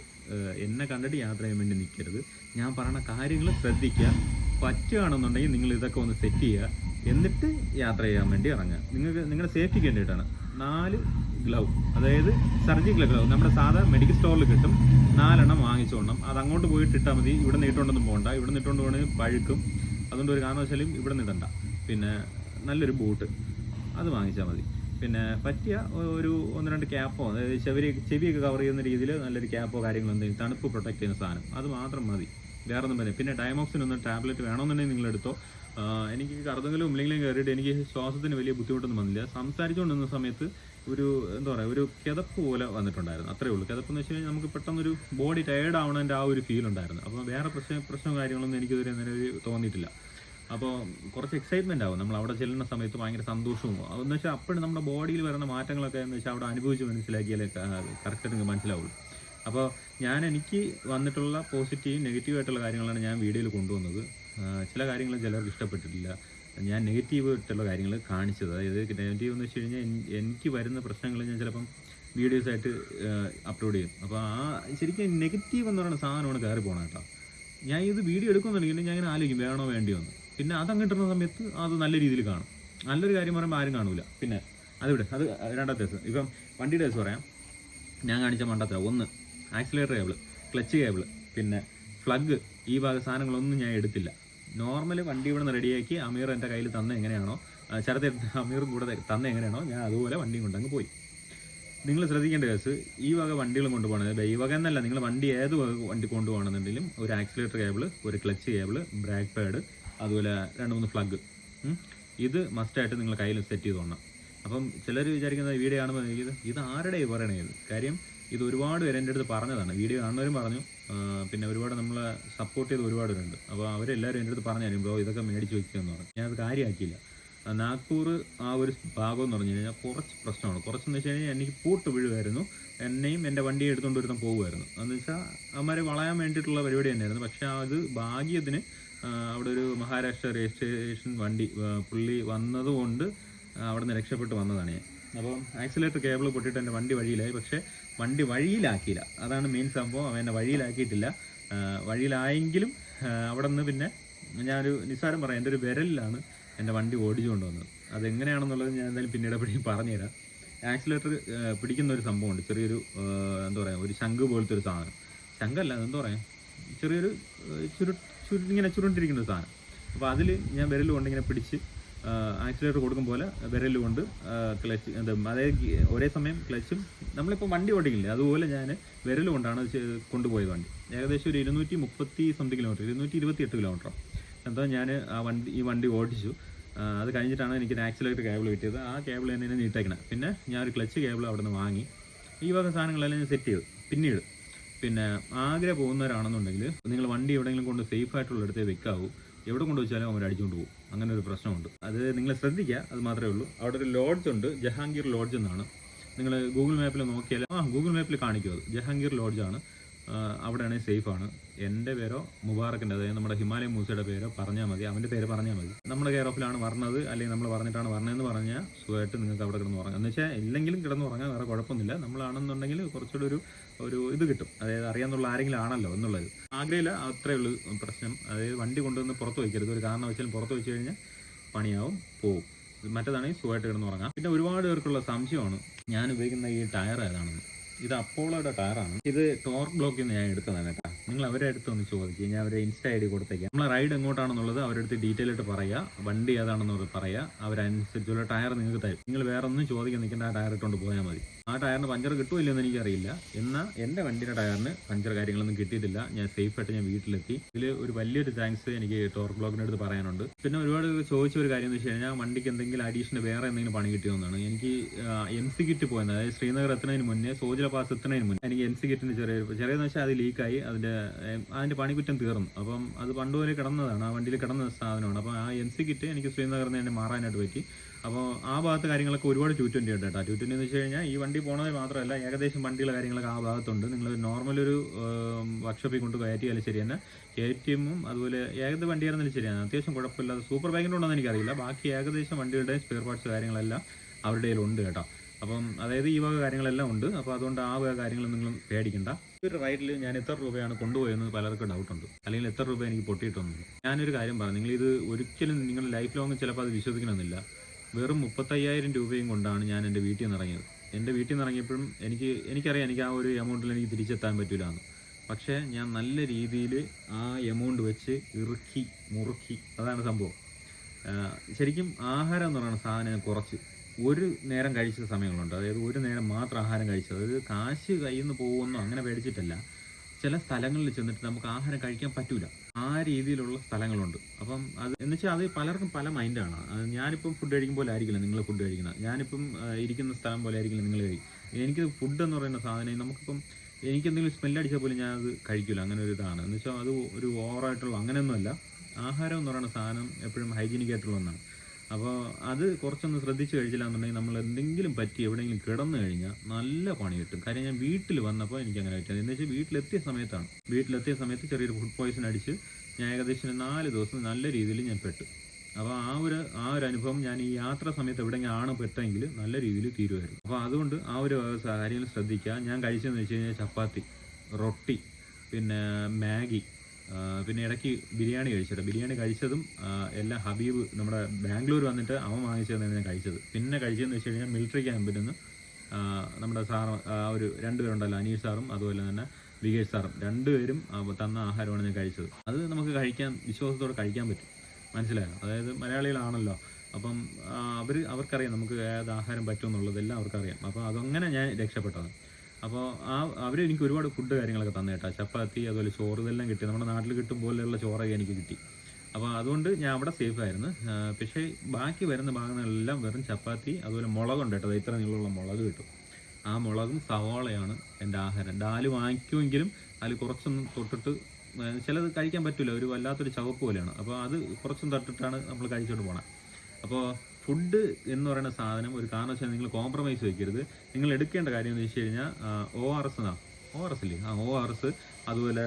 എന്നെ കണ്ടിട്ട് യാത്ര ചെയ്യാൻ വേണ്ടി നിൽക്കരുത്. ഞാൻ പറയുന്ന കാര്യങ്ങൾ ശ്രദ്ധിക്കുക. പറ്റുകയാണെന്നുണ്ടെങ്കിൽ നിങ്ങൾ ഇതൊക്കെ ഒന്ന് സെറ്റ് ചെയ്യുക. എന്നിട്ട് യാത്ര ചെയ്യാൻ വേണ്ടി ഇറങ്ങുക. നിങ്ങളുടെ സേഫ്റ്റിക്ക് വേണ്ടിയിട്ടാണ്. 4 ഗ്ലൗ, അതായത് സർജിക്കൽ ഗ്ലൗ നമ്മുടെ സാധാ മെഡിക്കൽ സ്റ്റോറിൽ കിട്ടും, 4 എണ്ണം വാങ്ങിച്ചോണം. അത് അങ്ങോട്ട് പോയിട്ട് ഇട്ടാൽ മതി. ഇവിടെ നീട്ടുകൊണ്ടൊന്നും പോകണ്ട. ഇവിടെ നീട്ടുകൊണ്ട് പോകണമെങ്കിൽ പഴുക്കും. അതുകൊണ്ട് ഒരു കാരണവശാലും ഇവിടെ നിടണ്ട. പിന്നെ നല്ലൊരു ബൂട്ട് അത് വാങ്ങിച്ചാൽ മതി. പിന്നെ പറ്റിയ ഒരു 1-2 ക്യാപ്പോ, അതായത് ചെവിയൊക്കെ കവർ ചെയ്യുന്ന രീതിയിൽ നല്ലൊരു ക്യാപ്പോ കാര്യങ്ങളോ എന്തെങ്കിലും തണുപ്പ് പ്രൊട്ടക്ട് ചെയ്യുന്ന സാധനം അത് മാത്രം മതി. വേറെ ഒന്നും പറ്റില്ല. പിന്നെ ഡയമോക്സിനൊന്നും ടാബ്ലറ്റ് വേണമെന്നുണ്ടെങ്കിൽ നിങ്ങളെടുത്തോ. എനിക്ക് കറുതെങ്കിലും ഉമ്മിലെങ്കിലും കയറിയിട്ട് എനിക്ക് ശ്വാസത്തിന് വലിയ ബുദ്ധിമുട്ടൊന്നും വന്നില്ല. സംസാരിച്ചുകൊണ്ടിരുന്ന സമയത്ത് ഒരു എന്താ പറയുക, ഒരു കിതപ്പ് പോലെ വന്നിട്ടുണ്ടായിരുന്നു. അത്രേ ഉള്ളൂ. കിതപ്പെന്ന് വെച്ച് കഴിഞ്ഞാൽ നമുക്ക് പെട്ടെന്നൊരു ബോഡി ടയേർഡ് ആവണതിൻ്റെ ആ ഒരു ഫീൽ ഉണ്ടായിരുന്നു. അപ്പോൾ വേറെ പ്രശ്നം കാര്യങ്ങളൊന്നും എനിക്കിതുവരെ അങ്ങനെ തോന്നിയിട്ടില്ല. അപ്പോൾ കുറച്ച് എക്സൈറ്റ്മെൻ്റ് ആവും നമ്മൾ അവിടെ ചെല്ലുന്ന സമയത്ത്. ഭയങ്കര സന്തോഷവും എന്ന് വെച്ചാൽ അപ്പോഴും നമ്മുടെ ബോഡിയിൽ വരുന്ന മാറ്റങ്ങളൊക്കെ എന്ന് വെച്ചാൽ അവിടെ അനുഭവിച്ച് മനസ്സിലാക്കിയാലേ കറക്റ്റ് നിങ്ങൾക്ക് മനസ്സിലാവുള്ളൂ. അപ്പോൾ എനിക്ക് വന്നിട്ടുള്ള പോസിറ്റീവ് നെഗറ്റീവ് ആയിട്ടുള്ള കാര്യങ്ങളാണ് ഞാൻ വീഡിയോയിൽ കൊണ്ടുവന്നത്. ചില കാര്യങ്ങൾ ചിലർക്ക് ഇഷ്ടപ്പെട്ടിട്ടില്ല. ഞാൻ നെഗറ്റീവ് ആയിട്ടുള്ള കാര്യങ്ങൾ കാണിച്ചത്. അതായത് നെഗറ്റീവ് എന്ന് വെച്ച് കഴിഞ്ഞാൽ എനിക്ക് വരുന്ന പ്രശ്നങ്ങൾ ഞാൻ ചിലപ്പം വീഡിയോസായിട്ട് അപ്ലോഡ് ചെയ്യും. അപ്പോൾ ശരിക്കും നെഗറ്റീവ് എന്ന് പറയുന്ന സാധനമാണ് കയറി പോകണം കേട്ടോ. ഞാൻ ഇത് വീഡിയോ എടുക്കുന്നുണ്ടെങ്കിൽ ഞാൻ ഇങ്ങനെ ആലോചിക്കും വേണോ വേണ്ടിയോ എന്ന്. പിന്നെ അതങ്ങിട്ടുന്ന സമയത്ത് അത് നല്ല രീതിയിൽ കാണും. നല്ലൊരു കാര്യം പറയുമ്പോൾ ആരും കാണൂല. പിന്നെ അത് രണ്ടാമത്തെ ദിവസം ഇപ്പം വണ്ടിയുടെ ദിവസം പറയാം. ഞാൻ കാണിച്ച മണ്ടത്തരം 1 ആക്സിലേറ്റർ കേബിൾ, ക്ലച്ച് കേബിൾ, പിന്നെ പ്ലഗ്, ഈ ഭാഗ സാധനങ്ങളൊന്നും ഞാൻ എടുത്തില്ല. നോർമൽ വണ്ടി ഇവിടെ നിന്ന് റെഡിയാക്കി അമീർ എൻ്റെ കയ്യിൽ തന്ന എങ്ങനെയാണോ, ശരത്തെ അമീറും കൂടെ തന്ന എങ്ങനെയാണോ ഞാൻ അതുപോലെ വണ്ടിയും കൊണ്ടങ്ങ് പോയി. നിങ്ങൾ ശ്രദ്ധിക്കേണ്ട കേസ്, ഈ വക വണ്ടികളും കൊണ്ടുപോകണത് ഈ വക എന്നല്ല, നിങ്ങൾ വണ്ടി ഏത് വണ്ടി കൊണ്ടുപോകണമെന്നുണ്ടെങ്കിലും ഒരു ആക്സിലേറ്റർ കേബിൾ, ഒരു ക്ലച്ച് കേബിൾ, ബ്രേക്ക് പാഡ്, അതുപോലെ 2-3 പ്ലഗ്, ഇത് മസ്റ്റായിട്ട് നിങ്ങൾ കയ്യിൽ സെറ്റ് ചെയ്ത് കൊള്ളണം. അപ്പം ചിലർ വിചാരിക്കുന്നത് വീഡിയോ കാണുമ്പോൾ ഇത് ആരുടെ പറയണത് കാര്യം, ഇത് ഒരുപാട് പേര് എൻ്റെ അടുത്ത് പറഞ്ഞതാണ്. വീഡിയോ കാണുന്നവരും പറഞ്ഞു, പിന്നെ ഒരുപാട് നമ്മളെ സപ്പോർട്ട് ചെയ്ത് ഒരുപാട് പേരുണ്ട്. അപ്പോൾ അവരെല്ലാവരും എൻ്റെ അടുത്ത് പറഞ്ഞു ബ്രോ ഇതൊക്കെ മേടിച്ച് വയ്ക്കുമെന്ന് പറഞ്ഞു. ഞാനത് കാര്യമാക്കിയില്ല. നാഗ്പൂർ ആ ഒരു ഭാഗം എന്ന് പറഞ്ഞു കഴിഞ്ഞാൽ കുറച്ച് പ്രശ്നമാണ്. കുറച്ചെന്ന് വെച്ച് കഴിഞ്ഞാൽ എനിക്ക് പൂട്ട് വീഴുമായിരുന്നു. എന്നെയും എൻ്റെ വണ്ടിയെ എടുത്തുകൊണ്ട് ഒരുത്തം പോകുമായിരുന്നു. എന്ന് വെച്ചാൽ അവന്മാരെ വളയാൻ വേണ്ടിയിട്ടുള്ള പരിപാടി തന്നെയായിരുന്നു. പക്ഷേ അത് ഭാഗ്യത്തിന് അവിടെ ഒരു മഹാരാഷ്ട്ര രജിസ്ട്രേഷൻ വണ്ടി പുള്ളി വന്നതുകൊണ്ട് അവിടെ നിന്ന് രക്ഷപ്പെട്ട് വന്നതാണ് ഞാൻ. അപ്പം ആക്സിലേറ്റർ കേബിൾ പൊട്ടിയിട്ട് എൻ്റെ വണ്ടി വഴിയിലായി. പക്ഷേ വണ്ടി വഴിയിലാക്കിയില്ല. അതാണ് മെയിൻ സംഭവം. അവൻ എന്നെ വഴിയിലാക്കിയിട്ടില്ല. വഴിയിലായെങ്കിലും അവിടെ നിന്ന് പിന്നെ ഞാനൊരു നിസ്സാരം പറയാം, എൻ്റെ ഒരു വിരലിലാണ് എൻ്റെ വണ്ടി ഓടിച്ചുകൊണ്ട് വന്നത്. അതെങ്ങനെയാണെന്നുള്ളത് ഞാൻ എന്തായാലും പിന്നീട് പറഞ്ഞുതരാം. ആക്സിലേറ്റർ പിടിക്കുന്ന ഒരു സംഭവമുണ്ട്, ചെറിയൊരു എന്താ പറയുക, ഒരു ശംഖ് പോലത്തെ ഒരു സാധനം. ശംഖല്ല, എന്താ പറയുക, ചെറിയൊരു ഇങ്ങനെ ചുരുണ്ടിരിക്കുന്ന ഒരു സാധനം. അപ്പോൾ അതിൽ ഞാൻ വിരൽ കൊണ്ട് ഇങ്ങനെ പിടിച്ച് ആക്സിലേറ്റർ കൊടുക്കും പോലെ വിരൽ കൊണ്ട് ക്ലച്ച് അതായത് ഒരേ സമയം ക്ലച്ചും നമ്മളിപ്പോൾ വണ്ടി ഓടിക്കില്ലേ അതുപോലെ ഞാൻ വിരൽ കൊണ്ടാണ് കൊണ്ടുപോയത് വണ്ടി. ഏകദേശം ഒരു 230 സംതിങ് കിലോമീറ്റർ, 228 കിലോമീറ്റർ എന്തോ ഞാൻ ഈ വണ്ടി ഓടിച്ചു. അത് കഴിഞ്ഞിട്ടാണ് എനിക്ക് ആക്സിലേറ്റർ കേബിൾ കിട്ടിയത്. ആ കേബിൾ തന്നെ നീട്ടേക്കണം. പിന്നെ ഞാൻ ഒരു ക്ലച്ച് കേബിൾ അവിടെ നിന്ന് വാങ്ങി. ഈ വക സാധനങ്ങളെല്ലാം ഞാൻ സെറ്റ് ചെയ്തു. പിന്നീട് പിന്നെ ആഗ്ര പോകുന്നവരാണെന്നുണ്ടെങ്കിൽ നിങ്ങൾ വണ്ടി എവിടെയെങ്കിലും കൊണ്ട് സേഫ് ആയിട്ടുള്ള ഇടത്തേ വെക്കാവൂ. എവിടെ കൊണ്ട് വെച്ചാലും അവർ അടിച്ചുകൊണ്ട് പോകും. അങ്ങനെ ഒരു പ്രശ്നമുണ്ട്. അത് നിങ്ങൾ ശ്രദ്ധിക്കുക, അത് മാത്രമേ ഉള്ളൂ. അവിടെ ഒരു ലോഡ്ജ് ഉണ്ട്, ജഹാംഗീർ ലോഡ്ജ് എന്നാണ്. നിങ്ങൾ ഗൂഗിൾ മാപ്പിൽ നോക്കിയാൽ ഗൂഗിൾ മാപ്പിൽ കാണിക്കും അത്. ജഹാംഗീർ ലോഡ്ജാണ്. അവിടെയാണെങ്കിൽ സേഫാണ്. എൻ്റെ പേരോ മുബാറക്കിൻ്റെ, അതായത് നമ്മുടെ ഹിമാലയൻ മൂസയുടെ പേരോ പറഞ്ഞാൽ മതി, അവൻ്റെ പേര് പറഞ്ഞാൽ മതി. നമ്മുടെ കെയർ ഓഫിലാണ് പറഞ്ഞത്, അല്ലെങ്കിൽ നമ്മൾ പറഞ്ഞിട്ടാണ് പറഞ്ഞതെന്ന് പറഞ്ഞാൽ സുഖമായിട്ട് നിങ്ങൾക്ക് അവിടെ കിടന്ന് ഉറങ്ങാം. എന്ന് വെച്ചാൽ ഇല്ലെങ്കിലും കിടന്ന് ഉറങ്ങാൻ വേറെ കുഴപ്പമൊന്നുമില്ല. നമ്മളാണെന്നുണ്ടെങ്കിൽ കുറച്ചുകൂടി ഒരു ഇത് കിട്ടും, അതായത് അറിയാന്നുള്ള ആരെങ്കിലും ആണല്ലോ എന്നുള്ളത്. ആഗ്രഹമില്ല, അത്രേ ഉള്ളൂ പ്രശ്നം. അതായത് വണ്ടി കൊണ്ടുവന്ന് പുറത്ത് വയ്ക്കരുത്. ഒരു കാരണം വെച്ചാലും പുറത്ത് വെച്ച് കഴിഞ്ഞാൽ പണിയാവും, പോവും. മറ്റേതാണെങ്കിൽ സുഖമായിട്ട് കിടന്ന് ഉറങ്ങാം. പിന്നെ ഒരുപാട് പേർക്കുള്ള സംശയമാണ് ഞാൻ ഉപയോഗിക്കുന്ന ഈ ടയർ ഏതാണെന്ന്. ഇത് അപ്പോളോയുടെ ടയറാണ്. ഇത് ടോർക്ക് ബ്ലോക്കിൽ നിന്ന് ഞാൻ എടുത്തതാണ് കേട്ടോ. നിങ്ങൾ അവരുടെ അടുത്ത് ഒന്ന് ചോദിക്കുക, ഞാൻ അവരുടെ ഇൻസ്റ്റ ID കൊടുത്തേക്കാം. നമ്മളെ റൈഡ് എങ്ങോട്ടാണെന്നുള്ളത് അവരുടെ അടുത്ത് ഡീറ്റെയിൽ ആയിട്ട് പറയുക, വണ്ടി ഏതാണെന്നുള്ളത് പറയുക. അവരനുസരിച്ചുള്ള ടയർ നിങ്ങൾക്ക് തരും. നിങ്ങൾ വേറെ ഒന്നും ചോദിക്കാൻ നിൽക്കേണ്ട, ആ ടയർ ഇട്ടുകൊണ്ട് പോയാൽ മതി. ആ ടയറിന് പഞ്ചർ കിട്ടുമില്ലെന്ന് എനിക്കറിയില്ല. എന്നാൽ എൻ്റെ വണ്ടിയുടെ ടയറിന് പഞ്ചർ കാര്യങ്ങളൊന്നും കിട്ടിയിട്ടില്ല. ഞാൻ സേഫായിട്ട് ഞാൻ വീട്ടിലെത്തി. ഇതിൽ ഒരു വലിയൊരു താങ്ക്സ് എനിക്ക് ടോർക്ക് ബ്ലോക്കിൻ്റെ അടുത്ത് പറയാനുണ്ട്. പിന്നെ ഒരുപാട് ചോദിച്ച ഒരു കാര്യം എന്ന് വെച്ച് കഴിഞ്ഞാൽ വണ്ടിക്ക് എന്തെങ്കിലും അഡീഷണൽ വേറെ എന്തെങ്കിലും പണി കിട്ടിയെന്നാണ്. എനിക്ക് MC കിറ്റ് പോയത്, അതായത് ശ്രീനഗർ എത്തുന്നതിന് മുന്നേ, സോജില പാസ് എത്തുന്നതിന് മുന്നേ എനിക്ക് MC കിറ്റിന് ചെറിയെന്ന് വെച്ചാൽ അത് ലീക്കായി. അതിൻ്റെ പണിക്കുറ്റം തീർന്നു. അപ്പം അത് പണ്ടുപോലെ കിടന്നതാണ്, ആ വണ്ടിയിൽ കിടന്ന സാധനമാണ്. അപ്പോൾ ആ MC കിറ്റ് എനിക്ക് ശ്രീനഗറിൽ നിന്ന് തന്നെ മാറാനായിട്ട് പറ്റി. അപ്പോൾ ആ ഭാഗത്ത് കാര്യങ്ങളൊക്കെ ഒരുപാട് 220 ഉണ്ട് കേട്ടോ. 220 എന്ന് വെച്ച് കഴിഞ്ഞാൽ ഈ വണ്ടി പോണത് മാത്രമല്ല, ഏകദേശം വണ്ടിയുള്ള കാര്യങ്ങളൊക്കെ ആ ഭാഗത്തുണ്ട്. നിങ്ങൾ നോർമലൊരു വർക്ക്ഷോപ്പിൽ കൊണ്ട് കയറ്റിയാലും ശരി തന്നെ, KTM അതുപോലെ ഏത് വണ്ടിയായിരുന്നാലും ശരിയാണ്, അത്യാവശ്യം കുഴപ്പമില്ലാതെ സൂപ്പർ ബൈക്കിനുണ്ടെന്ന് എനിക്കറിയില്ല. ബാക്കി ഏകദേശം വണ്ടികളുടെ സ്പെയർ പാർട്സ് കാര്യങ്ങളെല്ലാം അവരുടെ കയ്യിലുണ്ട് കേട്ടോ. അപ്പം അതായത് ഈ വക കാര്യങ്ങളെല്ലാം ഉണ്ട്. അപ്പോൾ അതുകൊണ്ട് ആ വക കാര്യങ്ങൾ നിങ്ങൾ പേടിക്കണ്ട. ഒരു റൈഡിൽ ഞാൻ എത്ര രൂപയാണ് കൊണ്ടുപോയെന്ന് പലർക്കും ഡൗട്ടുണ്ട്, അല്ലെങ്കിൽ എത്ര രൂപ എനിക്ക് പൊട്ടിയിട്ടൊന്നുമില്ല. ഞാനൊരു കാര്യം പറഞ്ഞു, നിങ്ങളിത് ഒരിക്കലും നിങ്ങളുടെ ലൈഫ് ലോങ് ചിലപ്പോൾ അത് വിശ്വസിക്കണമെന്നില്ല. വെറും 35,000 രൂപയും കൊണ്ടാണ് ഞാൻ എൻ്റെ വീട്ടിൽ നിന്ന് ഇറങ്ങിയത്. എൻ്റെ വീട്ടിൽ നിന്ന് ഇറങ്ങിയപ്പോഴും എനിക്കറിയാം എനിക്ക് ആ ഒരു എമൗണ്ടിൽ എനിക്ക് തിരിച്ചെത്താൻ പറ്റില്ലാന്ന്. പക്ഷേ ഞാൻ നല്ല രീതിയിൽ ആ എമൗണ്ട് വെച്ച് ഇറുക്കി മുറുക്കി, അതാണ് സംഭവം. ശരിക്കും ആഹാരം എന്ന് പറയുന്ന സാധനം കുറച്ച് ഒരു നേരം കഴിച്ച സമയങ്ങളുണ്ട്. അതായത് ഒരു നേരം മാത്രം ആഹാരം കഴിച്ചത്, അതായത് കാശ് കയ്യിൽ നിന്ന് പോകുമെന്നോ അങ്ങനെ പേടിച്ചിട്ടല്ല. ചില സ്ഥലങ്ങളിൽ ചെന്നിട്ട് നമുക്ക് ആഹാരം കഴിക്കാൻ പറ്റൂല, ആ രീതിയിലുള്ള സ്ഥലങ്ങളുണ്ട്. അപ്പം അത് എന്ന് വെച്ചാൽ അത് പലർക്കും പല മൈൻഡാണ്. ഞാനിപ്പം ഫുഡ് കഴിക്കുമ്പോൾ ആയിരിക്കില്ല നിങ്ങൾ ഫുഡ് കഴിക്കുന്നത്, ഞാനിപ്പം ഇരിക്കുന്ന സ്ഥലം പോലെ ആയിരിക്കില്ല നിങ്ങൾ കഴിക്കും. എനിക്ക് ഫുഡ് എന്ന് പറയുന്ന സാധനം നമുക്കിപ്പം എനിക്കെന്തെങ്കിലും സ്മെല്ലടിച്ചാൽ പോലും ഞാനത് കഴിക്കില്ല, അങ്ങനെ ഒരു ഇതാണ്. എന്ന് വെച്ചാൽ അത് ഒരു ഓവറായിട്ടുള്ള അങ്ങനെയൊന്നുമല്ല. ആഹാരം എന്ന് പറയുന്ന സാധനം എപ്പോഴും ഹൈജീനിക് ആയിട്ടുള്ള ഒന്നാണ്. അപ്പോൾ അത് കുറച്ചൊന്ന് ശ്രദ്ധിച്ച് കഴിച്ചില്ല എന്നുണ്ടെങ്കിൽ നമ്മൾ എന്തെങ്കിലും പറ്റി എവിടെയെങ്കിലും കിടന്നു കഴിഞ്ഞാൽ നല്ല പണി കിട്ടും. കാര്യം ഞാൻ വീട്ടിൽ വന്നപ്പോൾ എനിക്ക് അങ്ങനെ പറ്റിയത് എന്ന് വെച്ചാൽ വീട്ടിലെത്തിയ സമയത്ത് ചെറിയൊരു ഫുഡ് പോയ്സൺ അടിച്ച് ഞാൻ ഏകദേശം 4 ദിവസം നല്ല രീതിയിൽ ഞാൻ പെട്ടു. അപ്പോൾ ആ ഒരു അനുഭവം ഞാൻ ഈ യാത്രാ സമയത്ത് എവിടെയെങ്കിലും പെട്ടെങ്കിൽ നല്ല രീതിയിൽ തീരുമായിരുന്നു. അപ്പോൾ അതുകൊണ്ട് ആ ഒരു കാര്യങ്ങൾ ശ്രദ്ധിക്കുക. ഞാൻ കഴിച്ചതെന്ന് വെച്ച് കഴിഞ്ഞാൽ ചപ്പാത്തി, റൊട്ടി, പിന്നെ മാഗി, പിന്നെ ഇടയ്ക്ക് ബിരിയാണി ബിരിയാണി കഴിച്ചതും എല്ലാം ഹബീബ് നമ്മുടെ ബാംഗ്ലൂർ വന്നിട്ട് അവൻ വാങ്ങിച്ചതെന്നാണ് ഞാൻ കഴിച്ചത്. പിന്നെ കഴിച്ചതെന്ന് വെച്ച് കഴിഞ്ഞാൽ മിലിറ്ററി ക്യാമ്പിൽ നിന്ന് നമ്മുടെ സാറ് ഒരു 2 പേരുണ്ടല്ലോ, അനീഷ് സാറും അതുപോലെ തന്നെ വികേഷ് സാറും, 2 പേരും തന്ന ആഹാരമാണ് ഞാൻ കഴിച്ചത്. അത് നമുക്ക് വിശ്വാസത്തോടെ കഴിക്കാൻ പറ്റും, മനസ്സിലായോ? അതായത് മലയാളികളാണല്ലോ, അപ്പം അവർക്കറിയാം നമുക്ക് ഏത് ആഹാരം പറ്റും എന്നുള്ളതെല്ലാം അവർക്കറിയാം. അപ്പോൾ അതങ്ങനെ ഞാൻ രക്ഷപ്പെട്ടതാണ്. അപ്പോൾ അവർ എനിക്ക് ഒരുപാട് ഫുഡ് കാര്യങ്ങളൊക്കെ തന്നെ കേട്ടോ, ചപ്പാത്തി അതുപോലെ ചോറ് ഇതെല്ലാം കിട്ടി. നമ്മുടെ നാട്ടിൽ കിട്ടും പോലെയുള്ള ചോറൊക്കെ എനിക്ക് കിട്ടി. അപ്പോൾ അതുകൊണ്ട് ഞാൻ അവിടെ സേഫ് ആയിരുന്നു. പക്ഷേ ബാക്കി വരുന്ന ഭാഗങ്ങളെല്ലാം വെറും ചപ്പാത്തി, അതുപോലെ മുളകുണ്ട് കേട്ടോ, ഇത്ര നീളമുള്ള മുളക് കിട്ടും. ആ മുളകും സവാളയാണ് എൻ്റെ ആഹാരം. ഡാല് വാങ്ങിക്കുമെങ്കിലും അതിൽ കുറച്ചൊന്നും തൊട്ടിട്ട് ചിലത് കഴിക്കാൻ പറ്റില്ല, ഒരു വല്ലാത്തൊരു ചവപ്പ് പോലെയാണ്. അപ്പോൾ അത് കുറച്ചും തൊട്ടിട്ടാണ് നമ്മൾ കഴിച്ചോണ്ട് പോകണം. അപ്പോൾ ഫുഡ് എന്ന് പറയുന്ന സാധനം ഒരു കാരണവശാലും നിങ്ങൾ കോംപ്രമൈസ് വയ്ക്കരുത്. നിങ്ങൾ എടുക്കേണ്ട കാര്യം എന്ന് വെച്ച് കഴിഞ്ഞാൽ ORS ഇല്ലേ, ORS, അതുപോലെ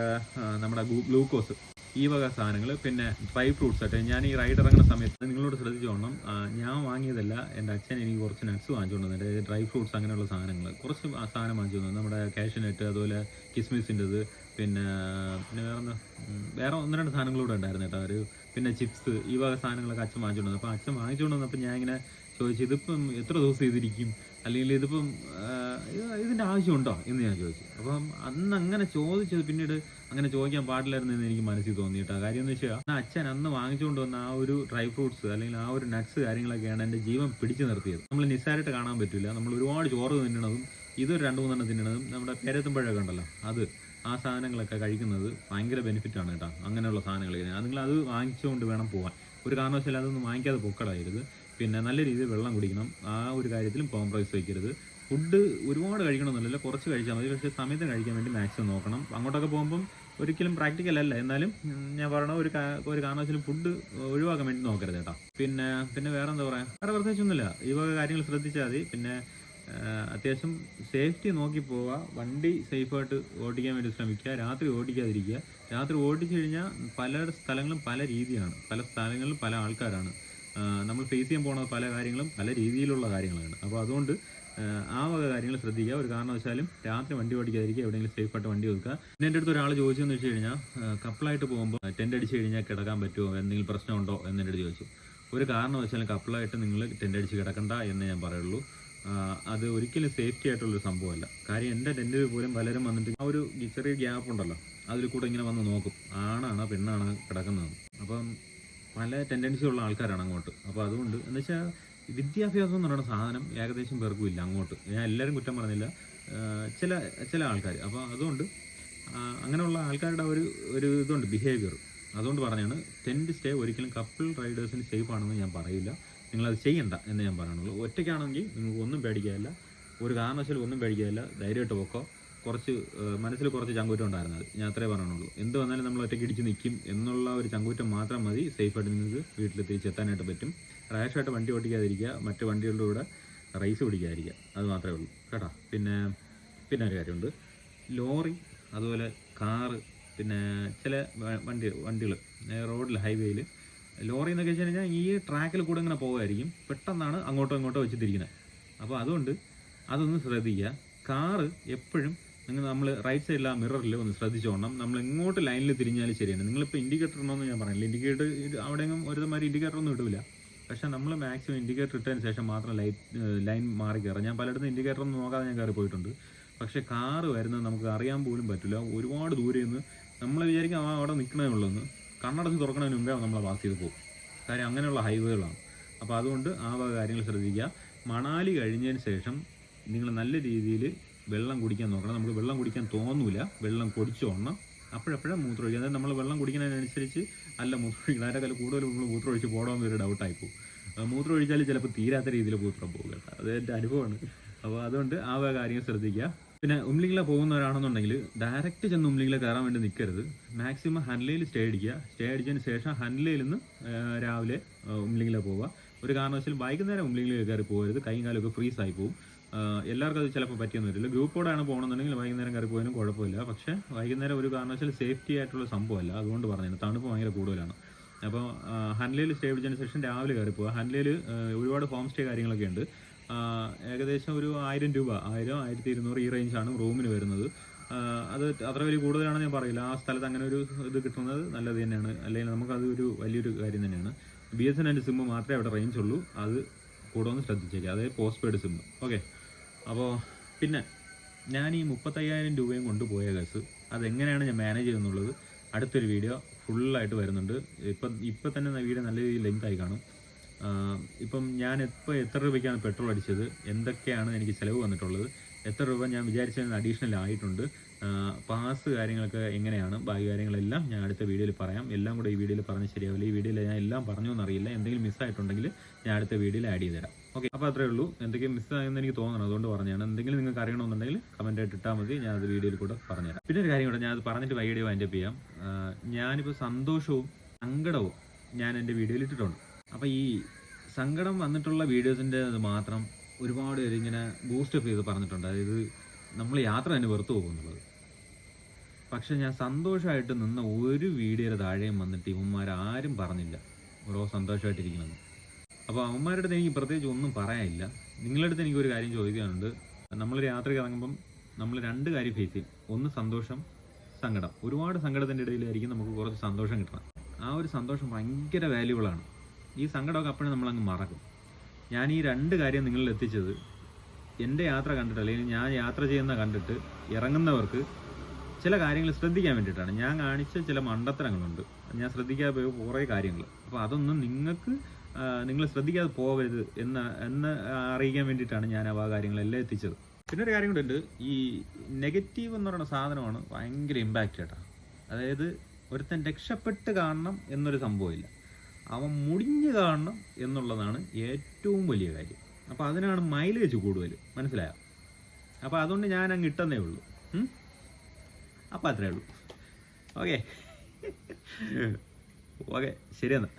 നമ്മുടെ ഗ്ലൂക്കോസ്, ഈ വക സാധനങ്ങൾ, പിന്നെ ഡ്രൈ ഫ്രൂട്ട്സ് ആയിട്ട്. ഞാൻ ഈ റൈഡ് ഇറങ്ങുന്ന സമയത്ത് നിങ്ങളോട് ശ്രദ്ധിച്ചോണം, ഞാൻ വാങ്ങിയതല്ല, എൻ്റെ അച്ഛൻ എനിക്ക് കുറച്ച് നട്ട്സ് വാങ്ങിച്ചു കൊണ്ടുവന്നത്, ഡ്രൈ ഫ്രൂട്ട്സ് അങ്ങനെയുള്ള സാധനങ്ങൾ കുറച്ച് സാധനം വാങ്ങിച്ചു കൊണ്ടു. നമ്മുടെ കാഷ്യൂനട്ട്, അതുപോലെ കിസ്മിസിൻ്റെത്, പിന്നെ വേറെ 1-2 സാധനങ്ങളൂടെ ഉണ്ടായിരുന്നു കേട്ടോ. പിന്നെ ചിപ്സ്, ഈ വക സാധനങ്ങളൊക്കെ അച്ഛൻ വാങ്ങിച്ചുകൊണ്ടു. അപ്പോൾ അച്ഛൻ വാങ്ങിച്ചുകൊണ്ട് വന്നപ്പോൾ ഞാൻ ഇങ്ങനെ ചോദിച്ചു, ഇതിപ്പം എത്ര ദിവസം ഇതിരിക്കും, അല്ലെങ്കിൽ ഇതിപ്പം ഇതിൻ്റെ ആവശ്യമുണ്ടോ എന്ന് ഞാൻ ചോദിച്ചു. അപ്പം അന്ന് അങ്ങനെ ചോദിച്ചത് പിന്നീട് അങ്ങനെ ചോദിക്കാൻ പാടില്ലായിരുന്നു എന്ന് എനിക്ക് മനസ്സിൽ തോന്നിയിട്ടാ. കാര്യം എന്ന് വെച്ചാൽ അച്ഛൻ അന്ന് വാങ്ങിച്ചുകൊണ്ട് വന്ന ആ ഒരു ഡ്രൈ ഫ്രൂട്ട്സ് അല്ലെങ്കിൽ ആ ഒരു നട്ട്സ് കാര്യങ്ങളൊക്കെയാണ് എൻ്റെ ജീവൻ പിടിച്ചു നിർത്തിയത്. നമ്മൾ നിസ്സാരമായിട്ട് കാണാൻ പറ്റില്ല. നമ്മൾ ഒരുപാട് ചോറ് തിന്നണതും ഇതൊരു 2-3 തിന്നണതും നമ്മുടെ പേരത്തുമ്പോഴൊക്കെ ഉണ്ടല്ലോ, ആ സാധനങ്ങളൊക്കെ കഴിക്കുന്നത് ഭയങ്കര ബെനിഫിറ്റാണ് കേട്ടോ. അങ്ങനെയുള്ള സാധനങ്ങൾ നിങ്ങളത് വാങ്ങിച്ചുകൊണ്ട് വേണം പോകാൻ. ഒരു കാരണവശാലും അതൊന്നും വാങ്ങിക്കാതെ പൊക്കളായിരുത്. പിന്നെ നല്ല രീതിയിൽ വെള്ളം കുടിക്കണം, ആ ഒരു കാര്യത്തിലും കോംപ്രമൈസ് വയ്ക്കരുത്. ഫുഡ് ഒരുപാട് കഴിക്കണമെന്നില്ല, കുറച്ച് കഴിച്ചാൽ മതി. പക്ഷേ സമയത്ത് കഴിക്കാൻ വേണ്ടി മാക്സിമം നോക്കണം. അങ്ങോട്ടൊക്കെ പോകുമ്പം ഒരിക്കലും പ്രാക്ടിക്കൽ അല്ല, എന്നാലും ഞാൻ പറയണ ഒരു കാരണവശാലും ഫുഡ് ഒഴിവാക്കാൻ വേണ്ടി നോക്കരുത് കേട്ടോ. പിന്നെ വേറെ എന്താ പറയുക, വേറെ പ്രത്യേകിച്ചൊന്നുമില്ല. ഈ വക കാര്യങ്ങൾ ശ്രദ്ധിച്ചാൽ മതി. പിന്നെ അത്യാവശ്യം സേഫ്റ്റി നോക്കി പോവുക, വണ്ടി സേഫായിട്ട് ഓടിക്കാൻ വേണ്ടി ശ്രമിക്കുക, രാത്രി ഓടിക്കാതിരിക്കുക. രാത്രി ഓടിച്ചു കഴിഞ്ഞാൽ പല സ്ഥലങ്ങളും പല രീതിയാണ്, പല സ്ഥലങ്ങളിലും പല ആൾക്കാരാണ്. നമ്മൾ ഫേസ് ചെയ്യാൻ പോകുന്ന പല കാര്യങ്ങളും പല രീതിയിലുള്ള കാര്യങ്ങളാണ്. അപ്പോൾ അതുകൊണ്ട് ആ വക കാര്യങ്ങൾ ശ്രദ്ധിക്കുക. ഒരു കാരണവശാലും രാത്രി വണ്ടി ഓടിക്കാതിരിക്കുക, എവിടെയെങ്കിലും സേഫായിട്ട് വണ്ടി വെക്കുക. പിന്നെ എൻ്റെ അടുത്ത് ഒരാൾ ചോദിച്ചെന്ന് വെച്ച് കഴിഞ്ഞാൽ, കപ്പിളായിട്ട് പോകുമ്പോൾ ടെൻ്റ് അടിച്ച് കഴിഞ്ഞാൽ കിടക്കാൻ പറ്റുമോ, എന്തെങ്കിലും പ്രശ്നമുണ്ടോ എന്നെ അടുത്ത് ചോദിച്ചു. ഒരു കാരണവശാലും കപ്പിളായിട്ട് നിങ്ങൾ ടെൻ്റ് അടിച്ച് കിടക്കണ്ട എന്ന് ഞാൻ പറയുള്ളൂ. അത് ഒരിക്കലും സേഫ്റ്റി ആയിട്ടുള്ളൊരു സംഭവമല്ല. കാര്യം എൻ്റെ ടെൻറ്റിൽ പോലും പലരും വന്നിട്ട് ആ ഒരു ചെറിയ ഗ്യാപ്പ് ഉണ്ടല്ലോ, അതിൽ കൂടെ ഇങ്ങനെ വന്ന് നോക്കും, ആണാണോ പെണ്ണാണോ കിടക്കുന്നത്. അപ്പം പല ടെൻഡൻസി ഉള്ള ആൾക്കാരാണ് അങ്ങോട്ട്. അപ്പോൾ അതുകൊണ്ട് എന്ന് വെച്ചാൽ വിദ്യാഭ്യാസം എന്ന് പറയുന്ന സാധനം ഏകദേശം പേർക്കും ഇല്ല അങ്ങോട്ട്. ഞാൻ എല്ലാവരും കുറ്റം പറഞ്ഞില്ല, ചില ആൾക്കാർ. അപ്പോൾ അതുകൊണ്ട് അങ്ങനെയുള്ള ആൾക്കാരുടെ ഒരു ഇതുണ്ട്, ബിഹേവിയർ. അതുകൊണ്ട് പറഞ്ഞാണ് ടെൻറ്റ് സ്റ്റേ ഒരിക്കലും കപ്പിൾ റൈഡേഴ്സിന് സേഫ് ആണെന്ന് ഞാൻ പറയില്ല. നിങ്ങളത് ചെയ്യണ്ട എന്ന് ഞാൻ പറയുന്നുള്ളൂ. ഒറ്റയ്ക്കാണെങ്കിൽ നിങ്ങൾക്ക് ഒന്നും പേടിക്കാനില്ല, ഒരു കാരണവശാലും ഒന്നും പേടിക്കാനില്ല. ധൈര്യമായിട്ട് പോക്കോ. മനസ്സിൽ കുറച്ച് ചങ്കൂറ്റം ഉണ്ടായിരുന്നത്, ഞാൻ അത്രേ പറയണുള്ളൂ. എന്ത് വന്നാലും നമ്മൾ ഒറ്റയ്ക്ക് ഇടിച്ച് നിൽക്കും എന്നുള്ള ഒരു ചങ്കൂറ്റം മാത്രം മതി. സേഫായിട്ട് നിങ്ങൾക്ക് വീട്ടിൽ തിരിച്ചെത്താനായിട്ട് പറ്റും. റാഷായിട്ട് വണ്ടി ഓടിക്കാതിരിക്കുക, മറ്റ് വണ്ടികളുടെ കൂടെ റേസ് പിടിക്കാതിരിക്കുക, അത് മാത്രമേ ഉള്ളൂ കേട്ടോ. പിന്നെ ഒരു കാര്യമുണ്ട്, ലോറി, അതുപോലെ കാറ്, പിന്നെ ചില വണ്ടികൾ റോഡിൽ, ഹൈവേയിൽ ലോറി എന്നൊക്കെ വെച്ച് കഴിഞ്ഞാൽ ഈ ട്രാക്കിൽ കൂടെ ഇങ്ങനെ പോകുമായിരിക്കും, പെട്ടെന്നാണ് അങ്ങോട്ടോ ഇങ്ങോട്ടോ വെച്ച് തിരിക്കുന്നത്. അപ്പോൾ അതുകൊണ്ട് അതൊന്ന് ശ്രദ്ധിക്കുക. കാറ് എപ്പോഴും നമ്മൾ റൈറ്റ് സൈഡിൽ ആ മിററിൽ ഒന്ന് ശ്രദ്ധിച്ചോണം. നമ്മൾ എങ്ങോട്ട് ലൈനിൽ തിരിഞ്ഞാലും ശരിയാണ്. നിങ്ങളിപ്പോൾ ഇൻഡിക്കേറ്റർ ഇടണമെന്ന് ഞാൻ പറഞ്ഞില്ല. ഇൻഡിക്കേറ്റർ അവിടെയെങ്കിലും ഒരുമാതിരി ഇൻഡിക്കേറ്റർ ഒന്നും ഇടില്ല. പക്ഷേ നമ്മൾ മാക്സിമം ഇൻഡിക്കേറ്റർ ഇട്ടതിന് ശേഷം മാത്രം ലൈൻ മാറി കയറാം. ഞാൻ പലയിടത്തും ഇൻഡിക്കേറ്റർ ഒന്നും നോക്കാതെ ഞാൻ കയറി പോയിട്ടുണ്ട്. പക്ഷേ കാറ് വരുന്നത് നമുക്ക് അറിയാൻ പോലും പറ്റില്ല. ഒരുപാട് ദൂരെ നിന്ന് നമ്മൾ വിചാരിക്കും അവിടെ നിൽക്കണേ ഉള്ളൂ. കണ്ണടച്ച് തുറക്കണതിന് മുമ്പേ നമ്മളെ പാസ് ചെയ്ത് പോകും. കാര്യം അങ്ങനെയുള്ള ഹൈവേകളാണ്. അപ്പോൾ അതുകൊണ്ട് ആ വക കാര്യങ്ങൾ ശ്രദ്ധിക്കുക. മണാലി കഴിഞ്ഞതിന് ശേഷം നിങ്ങൾ നല്ല രീതിയിൽ വെള്ളം കുടിക്കാൻ നോക്കണം. നമുക്ക് വെള്ളം കുടിക്കാൻ തോന്നൂല, വെള്ളം കുടിച്ചോണം. അപ്പോഴപ്പോഴും മൂത്രമൊഴിക്കുക. അതായത് നമ്മൾ വെള്ളം കുടിക്കുന്നതിനനുസരിച്ച് അല്ല മൂത്രമൊഴിക്കണം. അതിനേക്കാൾ കൂടുതൽ നമ്മൾ മൂത്രമൊഴിച്ച് പോകണമെന്ന് ഒരു ഡൗട്ടായി പോകും. മൂത്രമൊഴിച്ചാൽ ചിലപ്പോൾ തീരാത്ത രീതിയിൽ മൂത്രം പോകും കേട്ടോ. അത് എൻ്റെ അനുഭവമാണ്. അപ്പോൾ അതുകൊണ്ട് ആ വക കാര്യങ്ങൾ ശ്രദ്ധിക്കുക. പിന്നെ ഉംലിംഗ്ല പോകുന്നവരാണെന്നുണ്ടെങ്കിൽ ഡയറക്റ്റ് ചെന്ന് ഉംലിംഗ്ല കയറാൻ വേണ്ടി നിൽക്കരുത്. മാക്സിമം ഹൻലയിൽ സ്റ്റേ അടിക്കുക. സ്റ്റേ അടിച്ചതിന് ശേഷം ഹൻലയിൽ നിന്ന് രാവിലെ ഉംലിംഗ്ല പോവുക. ഒരു കാരണവശാലും വൈകുന്നേരം ഉംലിംഗ്ലയിൽ കയറി പോകരുത്. കൈയും കാലമൊക്കെ ഫ്രീസായി പോകും. എല്ലാവർക്കും അത് ചിലപ്പോൾ പറ്റിയൊന്നും വരില്ല. ഗ്രൂപ്പോടെയാണ് പോകണമെന്നുണ്ടെങ്കിൽ വൈകുന്നേരം കയറി പോയാലും കുഴപ്പമില്ല. പക്ഷേ വൈകുന്നേരം ഒരു കാരണവശാലും സേഫ്റ്റി ആയിട്ടുള്ള സംഭവമല്ല. അതുകൊണ്ട് പറഞ്ഞു, തണുപ്പ് ഭയങ്കര കൂടുതലാണ്. അപ്പോൾ ഹൻലയിൽ സ്റ്റേ അടിച്ചതിന് ശേഷം രാവിലെ കയറി പോവുക. ഹൻലയിൽ ഒരുപാട് ഹോം സ്റ്റേ കാര്യങ്ങളൊക്കെ ഉണ്ട്. ഏകദേശം ഒരു 1000 രൂപ, 1000, 1200 ഈ റേഞ്ചാണ് റൂമിന് വരുന്നത്. അത് അത്ര വലിയ കൂടുതലാണെന്ന് ഞാൻ പറയില്ല. ആ സ്ഥലത്ത് അങ്ങനെ ഒരു ഇത് കിട്ടുന്നത് നല്ലത് തന്നെയാണ്. അല്ലെങ്കിൽ നമുക്കത് ഒരു വലിയൊരു കാര്യം തന്നെയാണ്. BSNL സിമ്മ് മാത്രമേ അവിടെ റേഞ്ച് ഉള്ളൂ. അത് കൂടെ ഒന്ന് ശ്രദ്ധിച്ചേക്കുക. അതായത് പോസ്റ്റ് പെയ്ഡ് സിമ്മ്. ഓക്കെ. അപ്പോൾ പിന്നെ ഞാൻ ഈ 35,000 രൂപയും കൊണ്ടുപോയ കേസ് അതെങ്ങനെയാണ് ഞാൻ മാനേജ് ചെയ്യുന്നുള്ളത് അടുത്തൊരു വീഡിയോ ഫുള്ളായിട്ട് വരുന്നുണ്ട്. ഇപ്പം തന്നെ വീഡിയോ നല്ല രീതിയിൽ ലെങ്ത് ആയി കാണും. ഇപ്പം ഞാൻ എത്ര രൂപയ്ക്കാണ് പെട്രോൾ അടിച്ചത്, എന്തൊക്കെയാണ് എനിക്ക് ചിലവ് വന്നിട്ടുള്ളത്, എത്ര രൂപ ഞാൻ വിചാരിച്ചതിന് അഡീഷണൽ ആയിട്ടുണ്ട്, പാസ് കാര്യങ്ങളൊക്കെ എങ്ങനെയാണ്, ബാക്കി കാര്യങ്ങളെല്ലാം ഞാൻ അടുത്ത വീഡിയോയിൽ പറയാം. എല്ലാം കൂടെ ഈ വീഡിയോയിൽ പറഞ്ഞ് ശരിയാവില്ല. ഈ വീഡിയോയിൽ ഞാൻ എല്ലാം പറഞ്ഞു എന്നറിയില്ല. എന്തെങ്കിലും മിസ്സായിട്ടുണ്ടെങ്കിൽ ഞാൻ അടുത്ത വീഡിയോയിൽ ആഡ് ചെയ്ത് തരാം. ഓക്കെ. അപ്പോൾ അത്രേ ഉള്ളൂ. എന്തെങ്കിലും മിസ്സായെന്ന് എനിക്ക് തോന്നണം, അതുകൊണ്ട് പറഞ്ഞാണ്. എന്തെങ്കിലും നിങ്ങൾക്ക് അറിയണമെന്നുണ്ടെങ്കിൽ കമൻ്റ് ആയിട്ട് ഇട്ടാൽ മതി. ഞാൻ അത് വീഡിയോയിൽ കൂടെ പറഞ്ഞുതരാം. പിന്നെ ഒരു കാര്യം കൂടെ ഞാൻ അത് പറഞ്ഞിട്ട് വീഡിയോ വൈൻഡപ്പ് ചെയ്യാം. ഞാനിപ്പോൾ സന്തോഷവും സങ്കടവും ഞാൻ എൻ്റെ വീഡിയോയിൽ ഇട്ടിട്ടുണ്ട്. അപ്പോൾ ഈ സങ്കടം വന്നിട്ടുള്ള വീഡിയോസിൻ്റെ മാത്രം ഒരുപാട് പേര് ഇങ്ങനെ ബൂസ്റ്റപ്പ് ചെയ്ത് പറഞ്ഞിട്ടുണ്ട്. അതായത് നമ്മൾ യാത്ര തന്നെ വെറുത്തു പോകുന്നുള്ളത്. പക്ഷെ ഞാൻ സന്തോഷമായിട്ട് നിന്ന ഒരു വീഡിയോയുടെ താഴെയും വന്നിട്ട് ഇവന്മാരാരും പറഞ്ഞില്ല ഓരോ സന്തോഷമായിട്ടിരിക്കുന്നത്. അപ്പോൾ അവന്മാരുടെ അടുത്ത് എനിക്ക് പ്രത്യേകിച്ച് ഒന്നും പറയാനില്ല. നിങ്ങളുടെ അടുത്ത് എനിക്കൊരു കാര്യം ചോദിക്കാനുണ്ട്. നമ്മളൊരു യാത്രയ്ക്ക് ഇറങ്ങുമ്പം നമ്മൾ 2 കാര്യം ഫേസ് ചെയ്യും. ഒന്ന് സന്തോഷം, സങ്കടം. ഒരുപാട് സങ്കടത്തിൻ്റെ ഇടയിലായിരിക്കും നമുക്ക് കുറച്ച് സന്തോഷം കിട്ടണം. ആ ഒരു സന്തോഷം ഭയങ്കര വാല്യുബിളാണ്. ഈ സങ്കടമൊക്കെ അപ്പോഴും നമ്മളങ്ങ് മറക്കും. ഞാൻ ഈ 2 കാര്യം നിങ്ങളിൽ എത്തിച്ചത് എൻ്റെ യാത്ര കണ്ടിട്ട്, അല്ലെങ്കിൽ ഞാൻ യാത്ര ചെയ്യുന്ന കണ്ടിട്ട് ഇറങ്ങുന്നവർക്ക് ചില കാര്യങ്ങൾ ശ്രദ്ധിക്കാൻ വേണ്ടിയിട്ടാണ്. ഞാൻ കാണിച്ച ചില മണ്ടത്തരങ്ങളുണ്ട്, ഞാൻ ശ്രദ്ധിക്കാതെ പോയ കുറേ കാര്യങ്ങൾ. അപ്പോൾ അതൊന്നും നിങ്ങൾ ശ്രദ്ധിക്കാതെ പോകരുത് എന്ന് അറിയിക്കാൻ വേണ്ടിയിട്ടാണ് ഞാൻ ആ കാര്യങ്ങളെല്ലാം എത്തിച്ചത്. പിന്നെ ഒരു കാര്യം കൂടെ ഉണ്ട്. ഈ നെഗറ്റീവ് എന്ന് പറയുന്ന സാധനമാണ് ഭയങ്കര ഇമ്പാക്റ്റ് കേട്ടോ. അതായത് ഒരുത്തൻ രക്ഷപ്പെട്ട് കാണണം എന്നൊരു സംഭവമില്ല, അവൻ മുടിഞ്ഞ് കാണണം എന്നുള്ളതാണ് ഏറ്റവും വലിയ കാര്യം. അപ്പോൾ അതിനാണ് മൈലേജ് കൂടുതൽ, മനസ്സിലായോ? അപ്പോൾ അതുകൊണ്ട് ഞാൻ അങ്ങ് ഇട്ടെന്നേ ഉള്ളൂ. അപ്പോൾ അത്രേ ഉള്ളൂ. ഓക്കെ. ഓക്കെ, ശരിയെന്നാ.